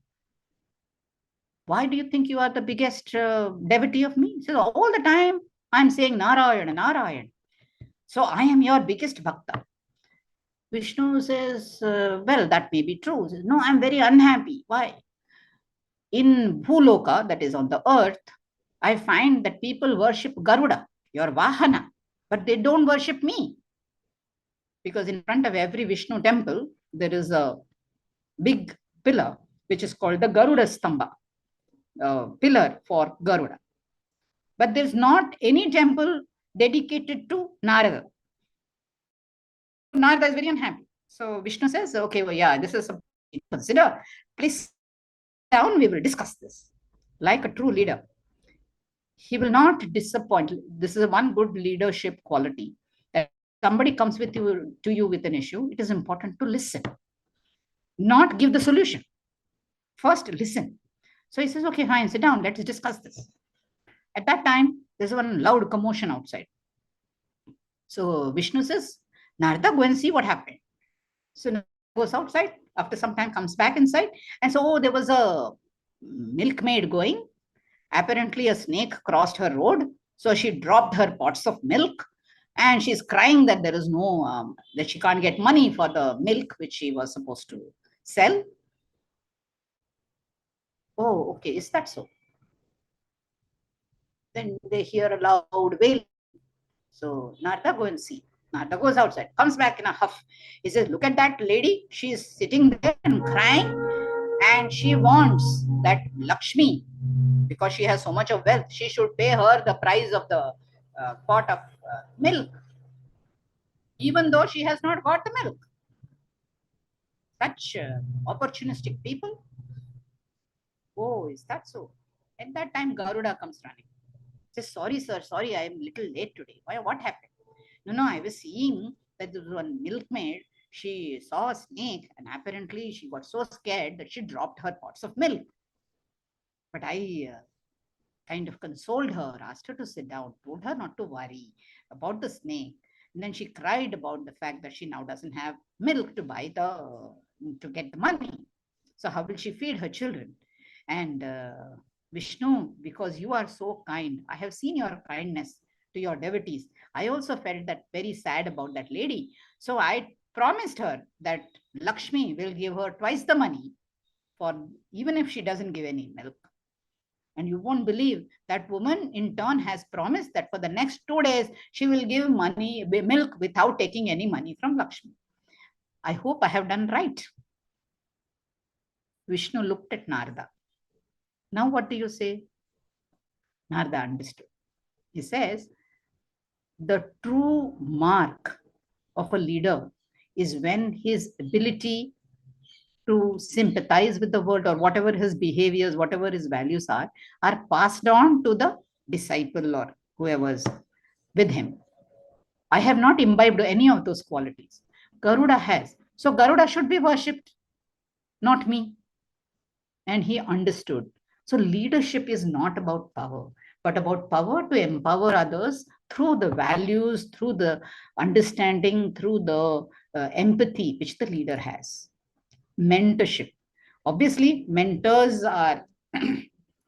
Why do you think you are the biggest devotee of me? He says, all the time I'm saying Narayana, Narayana. So I am your biggest bhakta. Vishnu says, well, that may be true. He says, no, I'm very unhappy. Why? In Bhuloka, that is on the earth, I find that people worship Garuda, your Vahana, but they don't worship me. Because in front of every Vishnu temple, there is a big pillar, which is called the Garuda Stamba, pillar for Garuda. But there's not any temple dedicated to Narada. Narada is very unhappy. So Vishnu says, okay, well, yeah, this is something to consider. Please sit down, we will discuss this. Like a true leader, he will not disappoint. This is one good leadership quality. That somebody comes to you with an issue, it is important to listen, not give the solution. First, listen. So he says, okay, fine, sit down, let's discuss this. At that time, there's one loud commotion outside. So Vishnu says, Narada, go and see what happened. So Narada goes outside, after some time comes back inside, and so there was a milkmaid going. Apparently a snake crossed her road, so she dropped her pots of milk, and she's crying that there is no, that she can't get money for the milk which she was supposed to sell. Oh, okay, is that so? Then they hear a loud wail. So Narada, go and see. Narada goes outside, comes back in a huff. He says, look at that lady. She is sitting there and crying, and she wants that Lakshmi, because she has so much of wealth, she should pay her the price of the pot of milk, even though she has not got the milk. Such opportunistic people. Oh, is that so? At that time, Garuda comes running. Says, sorry, sir, sorry, I am a little late today. Why? What happened? No, I was seeing that there was one milkmaid. She saw a snake, and apparently she got so scared that she dropped her pots of milk. But I kind of consoled her, asked her to sit down, told her not to worry about the snake. And then she cried about the fact that she now doesn't have milk to buy to get the money. So how will she feed her children? And Vishnu, because you are so kind, I have seen your kindness to your devotees. I also felt that very sad about that lady. So I promised her that Lakshmi will give her twice the money for even if she doesn't give any milk. And you won't believe that woman in turn has promised that for the next 2 days, she will give milk without taking any money from Lakshmi. I hope I have done right. Vishnu looked at Narada. Now what do you say? Narada understood. He says, the true mark of a leader is when his ability to sympathize with the world, or whatever his behaviors, whatever his values are passed on to the disciple or whoever's with him. I have not imbibed any of those qualities. Garuda has. So Garuda should be worshipped, not me. And he understood. So leadership is not about power, but about power to empower others through the values, through the understanding, through the empathy which the leader has. Mentorship. Obviously, mentors are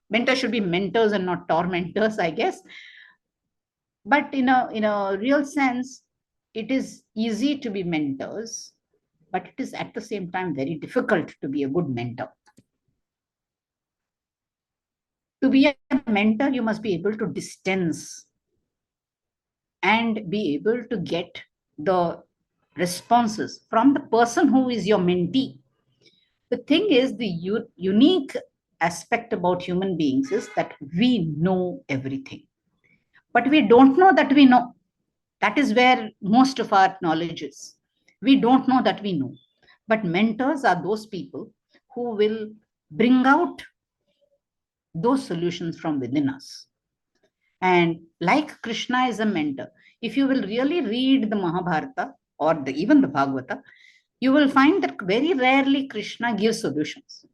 mentors should be mentors and not tormentors, I guess. But in a real sense, it is easy to be mentors, but it is at the same time very difficult to be a good mentor. To be a mentor, you must be able to distance and be able to get the responses from the person who is your mentee. The thing is, the unique aspect about human beings is that we know everything, but we don't know that we know. That is where most of our knowledge is. We don't know that we know. But mentors are those people who will bring out those solutions from within us. And like Krishna is a mentor, if you will really read the Mahabharata or even the Bhagavata, you will find that very rarely Krishna gives solutions.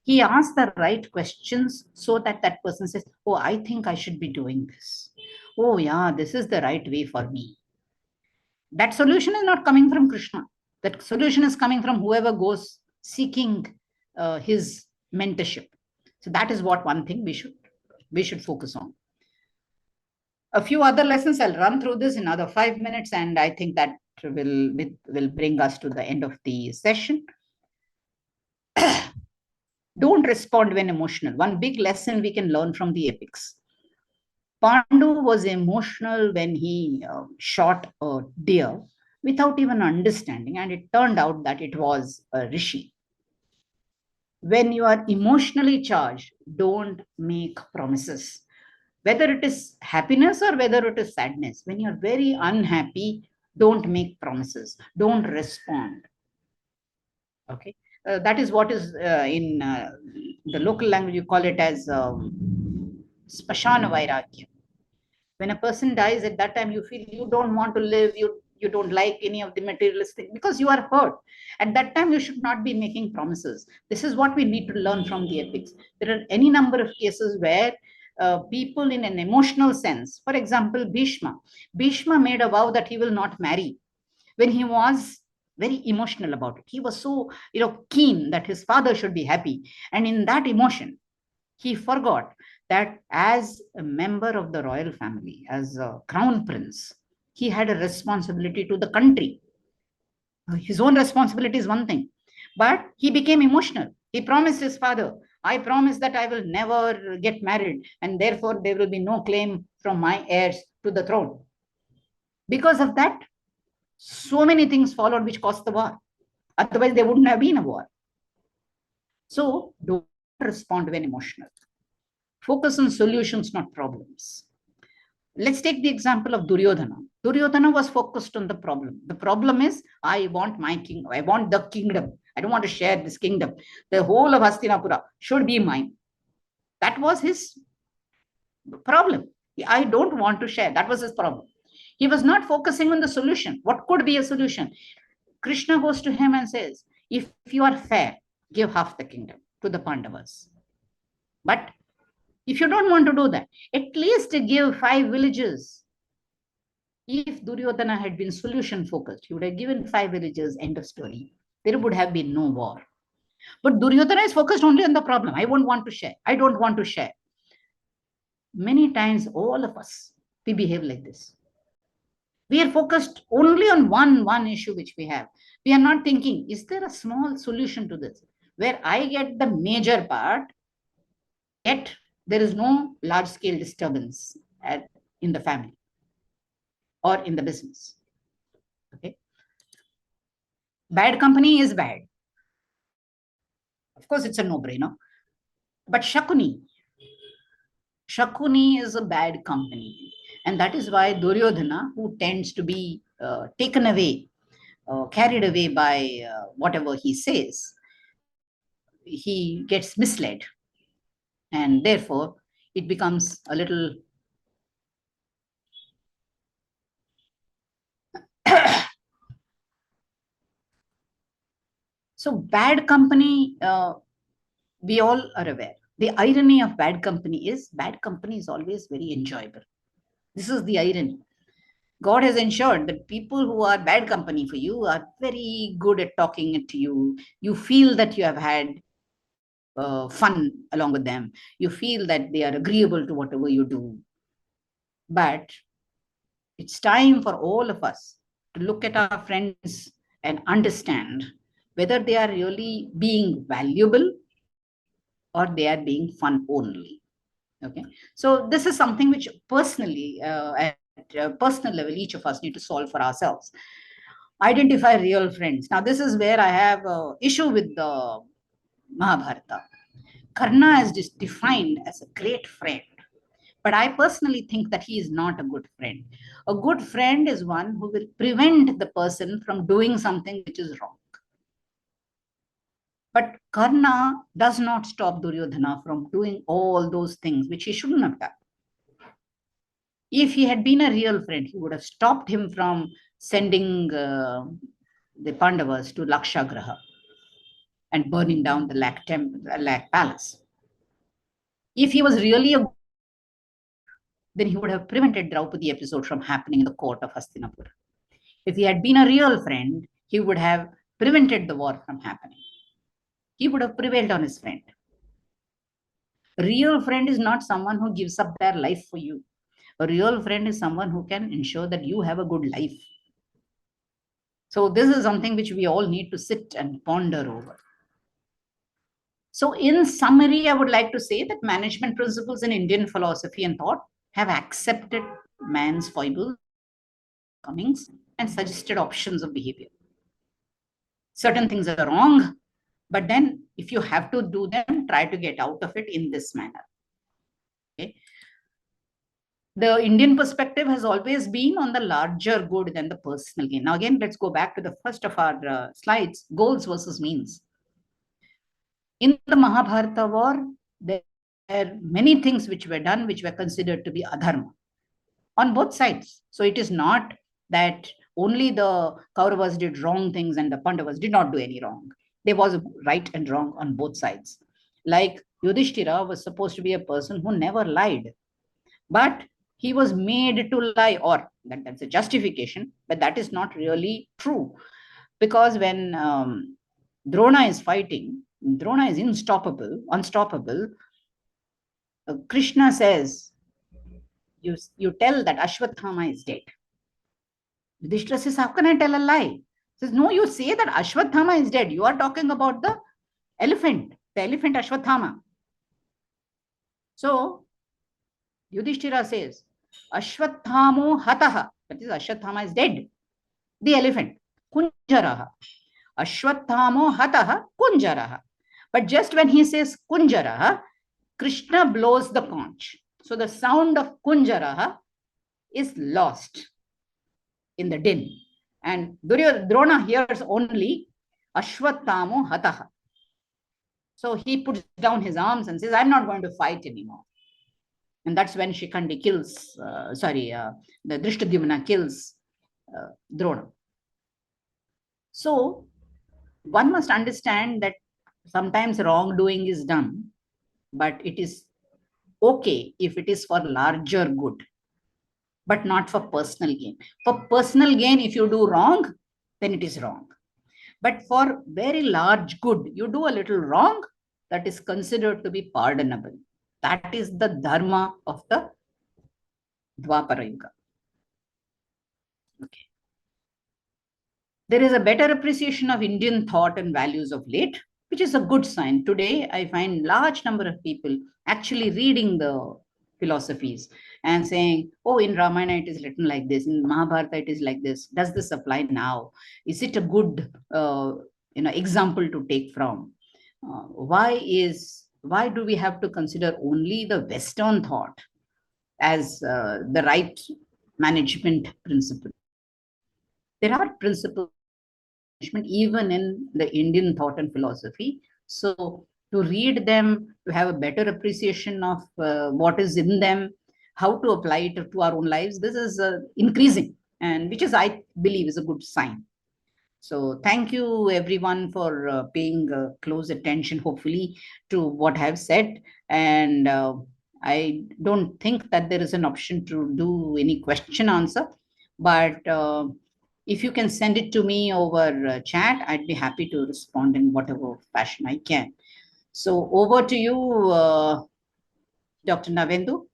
He asks the right questions so that that person says, oh, I think I should be doing this. Oh, yeah, this is the right way for me. That solution is not coming from Krishna. That solution is coming from whoever goes seeking his mentorship. So that is what one thing we should focus on. A few other lessons, I'll run through this in another 5 minutes, and I think that will bring us to the end of the session. Don't respond when emotional. One big lesson we can learn from the epics. Pandu was emotional when he shot a deer without even understanding, and it turned out that it was a rishi. When you are emotionally charged, don't make promises. Whether it is happiness or whether it is sadness, when you're very unhappy, don't make promises, don't respond. Okay, that is what is in the local language, you call it as spashana vairagya. When a person dies, at that time you feel you don't want to live, you don't like any of the materialistic, because you are hurt. At that time you should not be making promises. This is what we need to learn from the epics. There are any number of cases where people in an emotional sense, for example, Bhishma made a vow that he will not marry when he was very emotional about it. He was so keen that his father should be happy, and in that emotion he forgot that as a member of the royal family, as a crown prince, he had a responsibility to the country. His own responsibility is one thing, but he became emotional. He promised his father, I promise that I will never get married, and therefore there will be no claim from my heirs to the throne. Because of that, so many things followed which caused the war. Otherwise, there wouldn't have been a war. So don't respond when emotional. Focus on solutions, not problems. Let's take the example of Duryodhana. Duryodhana was focused on the problem. The problem is, I want my kingdom. I want the kingdom. I don't want to share this kingdom. The whole of Hastinapura should be mine. That was his problem. I don't want to share. That was his problem. He was not focusing on the solution. What could be a solution? Krishna goes to him and says, if you are fair, give half the kingdom to the Pandavas. But if you don't want to do that, at least give 5 villages. If Duryodhana had been solution focused, he would have given 5 villages, end of story. There would have been no war. But Duryodhana is focused only on the problem. I won't want to share. I don't want to share. Many times, all of us, we behave like this. We are focused only on one issue which we have. We are not thinking, is there a small solution to this? Where I get the major part, yet there is no large-scale disturbance in the family or in the business. Okay. Bad company is bad. Of course, it's a no-brainer. But Shakuni is a bad company. And that is why Duryodhana, who tends to be taken away, carried away by whatever he says, he gets misled. And therefore, it becomes a little so bad company, we all are aware. The irony of bad company is always very enjoyable. This is the irony. God has ensured that people who are bad company for you are very good at talking to you. You feel that you have had fun along with them. You feel that they are agreeable to whatever you do. But it's time for all of us to look at our friends and understand whether they are really being valuable or they are being fun only. Okay, so this is something which personally, at a personal level, each of us need to solve for ourselves. Identify real friends. Now, this is where I have an issue with the Mahabharata. Karna is just defined as a great friend. But I personally think that he is not a good friend. A good friend is one who will prevent the person from doing something which is wrong. But Karna does not stop Duryodhana from doing all those things which he shouldn't have done. If he had been a real friend, he would have stopped him from sending the Pandavas to Lakshagraha and burning down the Lakh Palace. If he was really a then he would have prevented Draupadi episode from happening in the court of Hastinapur. If he had been a real friend, he would have prevented the war from happening. He would have prevailed on his friend. A real friend is not someone who gives up their life for you. A real friend is someone who can ensure that you have a good life. So this is something which we all need to sit and ponder over. So in summary, I would like to say that management principles in Indian philosophy and thought have accepted man's foibles, comings, and suggested options of behavior. Certain things are wrong, but then if you have to do them, try to get out of it in this manner. Okay. The Indian perspective has always been on the larger good than the personal gain. Now, again, let's go back to the first of our slides, goals versus means. In the Mahabharata war, there are many things which were done which were considered to be adharma on both sides. So it is not that only the Kauravas did wrong things and the Pandavas did not do any wrong. There was right and wrong on both sides. Like Yudhishthira was supposed to be a person who never lied, but he was made to lie, or that's a justification, but that is not really true. Because when Drona is fighting, Drona is unstoppable. Krishna says, you tell that Ashwathama is dead. Yudhishthira says, how can I tell a lie? He says, no, you say that Ashwathama is dead. You are talking about the elephant Ashwathama. So Yudhishthira says, Ashwathamo hataha, that is Ashwathama is dead. The elephant, Kunjaraha. Ashwathamo hataha Kunjaraha. But just when he says Kunjaraha, Krishna blows the conch. So the sound of Kunjaraha is lost in the din. And Drona hears only Ashwathamo hataha. So he puts down his arms and says, I'm not going to fight anymore. And that's when Shikhandi kills, the Drishtadyumna kills Drona. So one must understand that sometimes wrongdoing is done, but it is okay if it is for larger good, but not for personal gain. For personal gain, if you do wrong, then it is wrong. But for very large good, you do a little wrong, that is considered to be pardonable. That is the dharma of the Dwapara Yuga. Okay. There is a better appreciation of Indian thought and values of late, which is a good sign. Today, I find large number of people actually reading the philosophies and saying, oh, in Ramayana it is written like this, in Mahabharata it is like this. Does this apply now? Is it a good example to take from? Why do we have to consider only the Western thought as the right management principle? There are principles even in the Indian thought and philosophy. So to read them, to have a better appreciation of what is in them, how to apply it to our own lives, this is increasing, and which is, I believe, is a good sign. So thank you everyone for paying close attention, hopefully, to what I have said. And I don't think that there is an option to do any question answer, but if you can send it to me over chat, I'd be happy to respond in whatever fashion I can. So over to you, Dr. Navendu.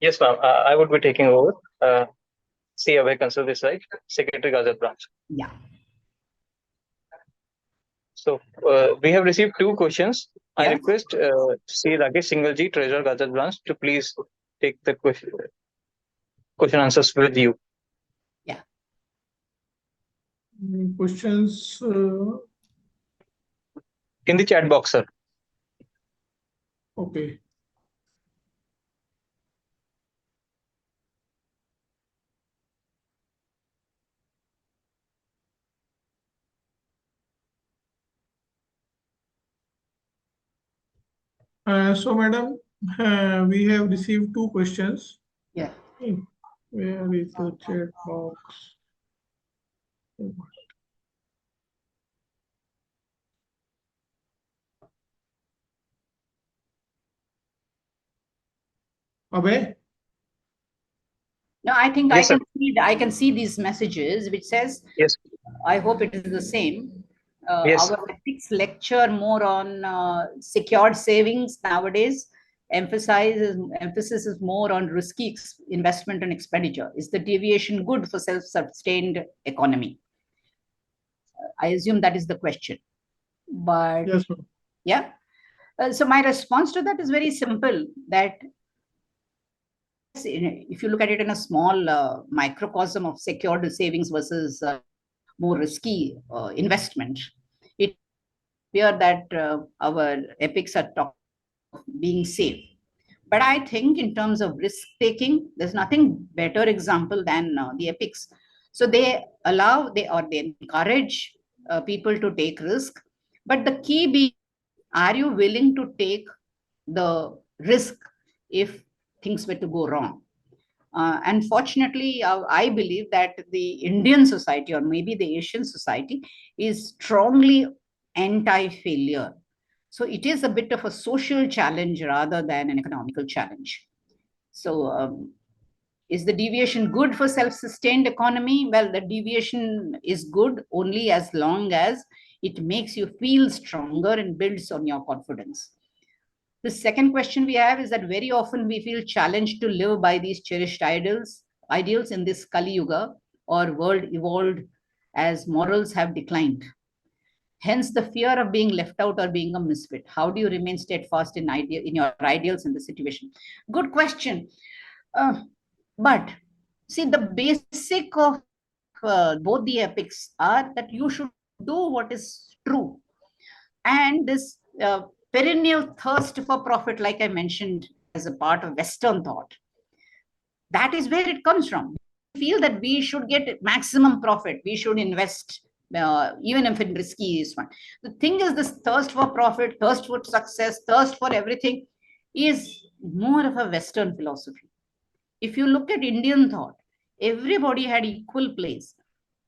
Yes, ma'am. I would be taking over. CA Consul this side, Secretary Gazette Branch. Yeah. So we have received 2 questions. Yes. I request C. Rakesh Singhalji, Treasurer Gazette Branch, to please take the question answers with you. Yeah. Questions? In the chat box, sir. Okay. So, madam, we have received 2 questions. Yeah. Where is the chat box? Abhay? No, I think Yes, I can see these messages which says, Yes. I hope it is the same. Yes. Our ethics lecture more on secured savings nowadays. Emphasis is more on risky investment and expenditure. Is the deviation good for self-sustained economy? I assume that is the question. But Yes, ma'am. yeah. So my response to that is very simple, that if you look at it in a small microcosm of secured savings versus more risky investment, it appears that our epics are talking of being safe. But I think in terms of risk taking, there's nothing better example than the epics. So they encourage people to take risk. But the key being, are you willing to take the risk if things were to go wrong? Unfortunately, I believe that the Indian society, or maybe the Asian society, is strongly anti-failure. So it is a bit of a social challenge rather than an economical challenge. So is the deviation good for self-sustained economy? Well, the deviation is good only as long as it makes you feel stronger and builds on your confidence. The second question we have is that very often we feel challenged to live by these cherished ideals in this Kali Yuga, or world evolved as morals have declined. Hence, the fear of being left out or being a misfit. How do you remain steadfast in your ideals in this situation? Good question. But see, the basic of both the epics are that you should do what is true. And this perennial thirst for profit, like I mentioned, as a part of Western thought, that is where it comes from. We feel that we should get maximum profit. We should invest, even if it's risky is one. The thing is, this thirst for profit, thirst for success, thirst for everything is more of a Western philosophy. If you look at Indian thought, everybody had equal place.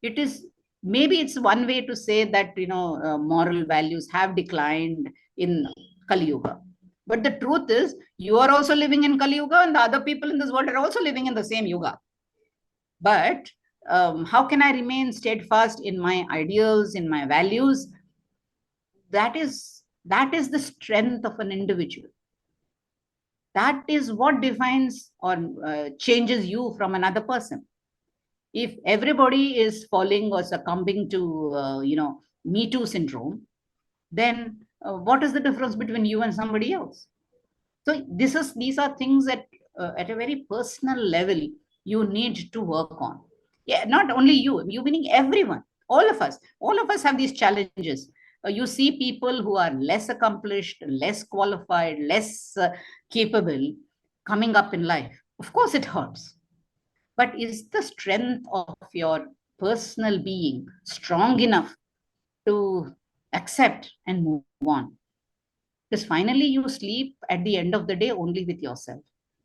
It is, maybe it's one way to say that moral values have declined in Kali Yuga. But the truth is, you are also living in Kali Yuga, and the other people in this world are also living in the same Yuga. But how can I remain steadfast in my ideals, in my values? That is the strength of an individual. That is what defines or changes you from another person. If everybody is falling or succumbing to Me Too syndrome, then what is the difference between you and somebody else? So these are things that at a very personal level you need to work on. Yeah, not only you meaning everyone, all of us have these challenges. You see people who are less accomplished, less qualified, less capable coming up in life. Of course it hurts. But is the strength of your personal being strong enough to accept and move on? Because finally you sleep at the end of the day only with yourself.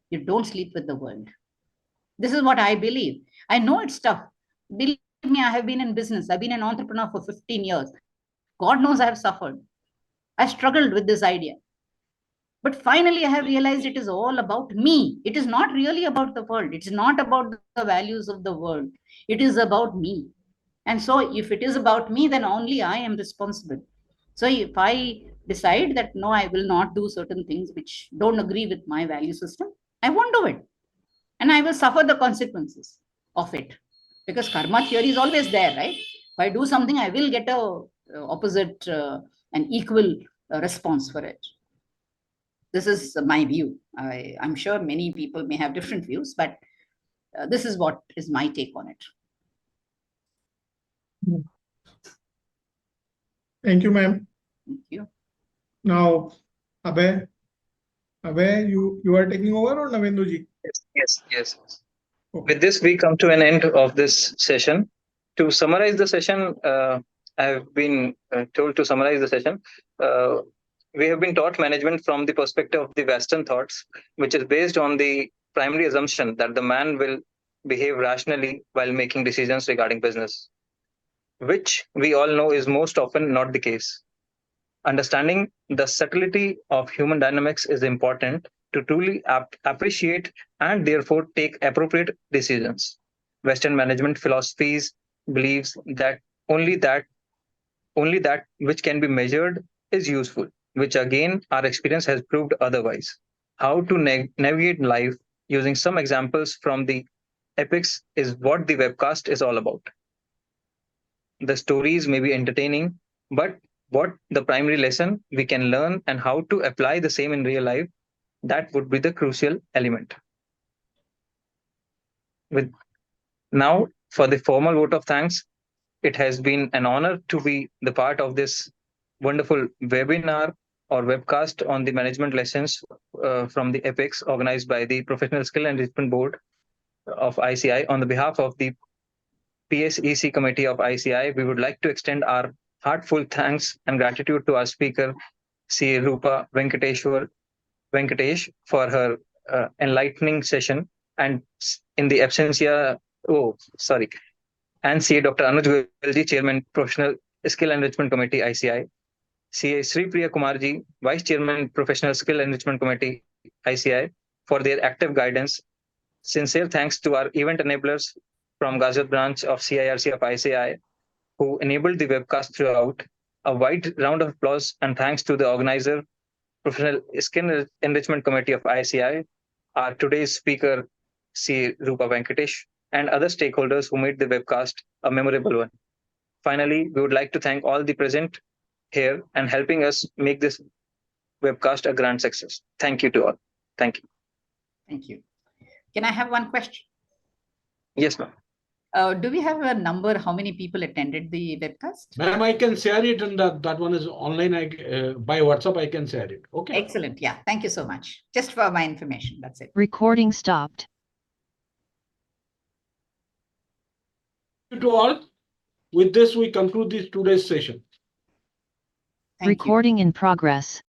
You don't sleep with the world. This is what I believe. I know it's tough. Believe me, I have been in business. I've been an entrepreneur for 15 years. God knows I have suffered. I struggled with this idea. But finally, I have realized it is all about me. It is not really about the world. It is not about the values of the world. It is about me. And so if it is about me, then only I am responsible. So if I decide that no, I will not do certain things which don't agree with my value system, I won't do it. And I will suffer the consequences of it. Because karma theory is always there, right? If I do something, I will get a opposite and equal response for it. This is my view. I'm sure many people may have different views, but this is what is my take on it. Thank you, ma'am. Thank you. Now, Abhay, you are taking over, or Navendu ji? Yes. Okay. With this, we come to an end of this session. To summarize the session, I have been told to summarize the session. We have been taught management from the perspective of the Western thoughts, which is based on the primary assumption that the man will behave rationally while making decisions regarding business, which we all know is most often not the case. Understanding the subtlety of human dynamics is important to truly appreciate and therefore take appropriate decisions. Western management philosophies believes that only that only that which can be measured is useful, which again, our experience has proved otherwise. How to navigate life using some examples from the epics is what the webcast is all about. The stories may be entertaining, but what the primary lesson we can learn and how to apply the same in real life, that would be the crucial element. With now, for the formal vote of thanks, it has been an honor to be the part of this wonderful webinar or webcast on the management lessons from the epics organized by the Professional Skill Enrichment Board of ICI. On the behalf of the PSEC committee of ICI, we would like to extend our heartfelt thanks and gratitude to our speaker, C. Rupa Venkatesh, for her enlightening session, and in the absentia, and CA Dr. Anuj Goyalji, Chairman, Professional Skill Enrichment Committee, ICI, CA Sri Priya Kumarji, Vice Chairman, Professional Skill Enrichment Committee, ICI, for their active guidance. Sincere thanks to our event enablers from Ghaziabad branch of CIRC of ICI, who enabled the webcast throughout. A wide round of applause and thanks to the organizer, Professional Skill Enrichment Committee of ICI, our today's speaker, C. Rupa Venkatesh, and other stakeholders who made the webcast a memorable one. Finally, we would like to thank all the present here and helping us make this webcast a grand success. Thank you to all. Thank you. Thank you. Can I have one question? Yes, ma'am. Do we have a number, how many people attended the webcast? Ma'am, I can share it, and that one is online. By WhatsApp, I can share it. Okay. Excellent. Yeah. Thank you so much. Just for my information. That's it. Recording stopped. Thank you to all. With this, we conclude this today's session. Thank you. Recording in progress.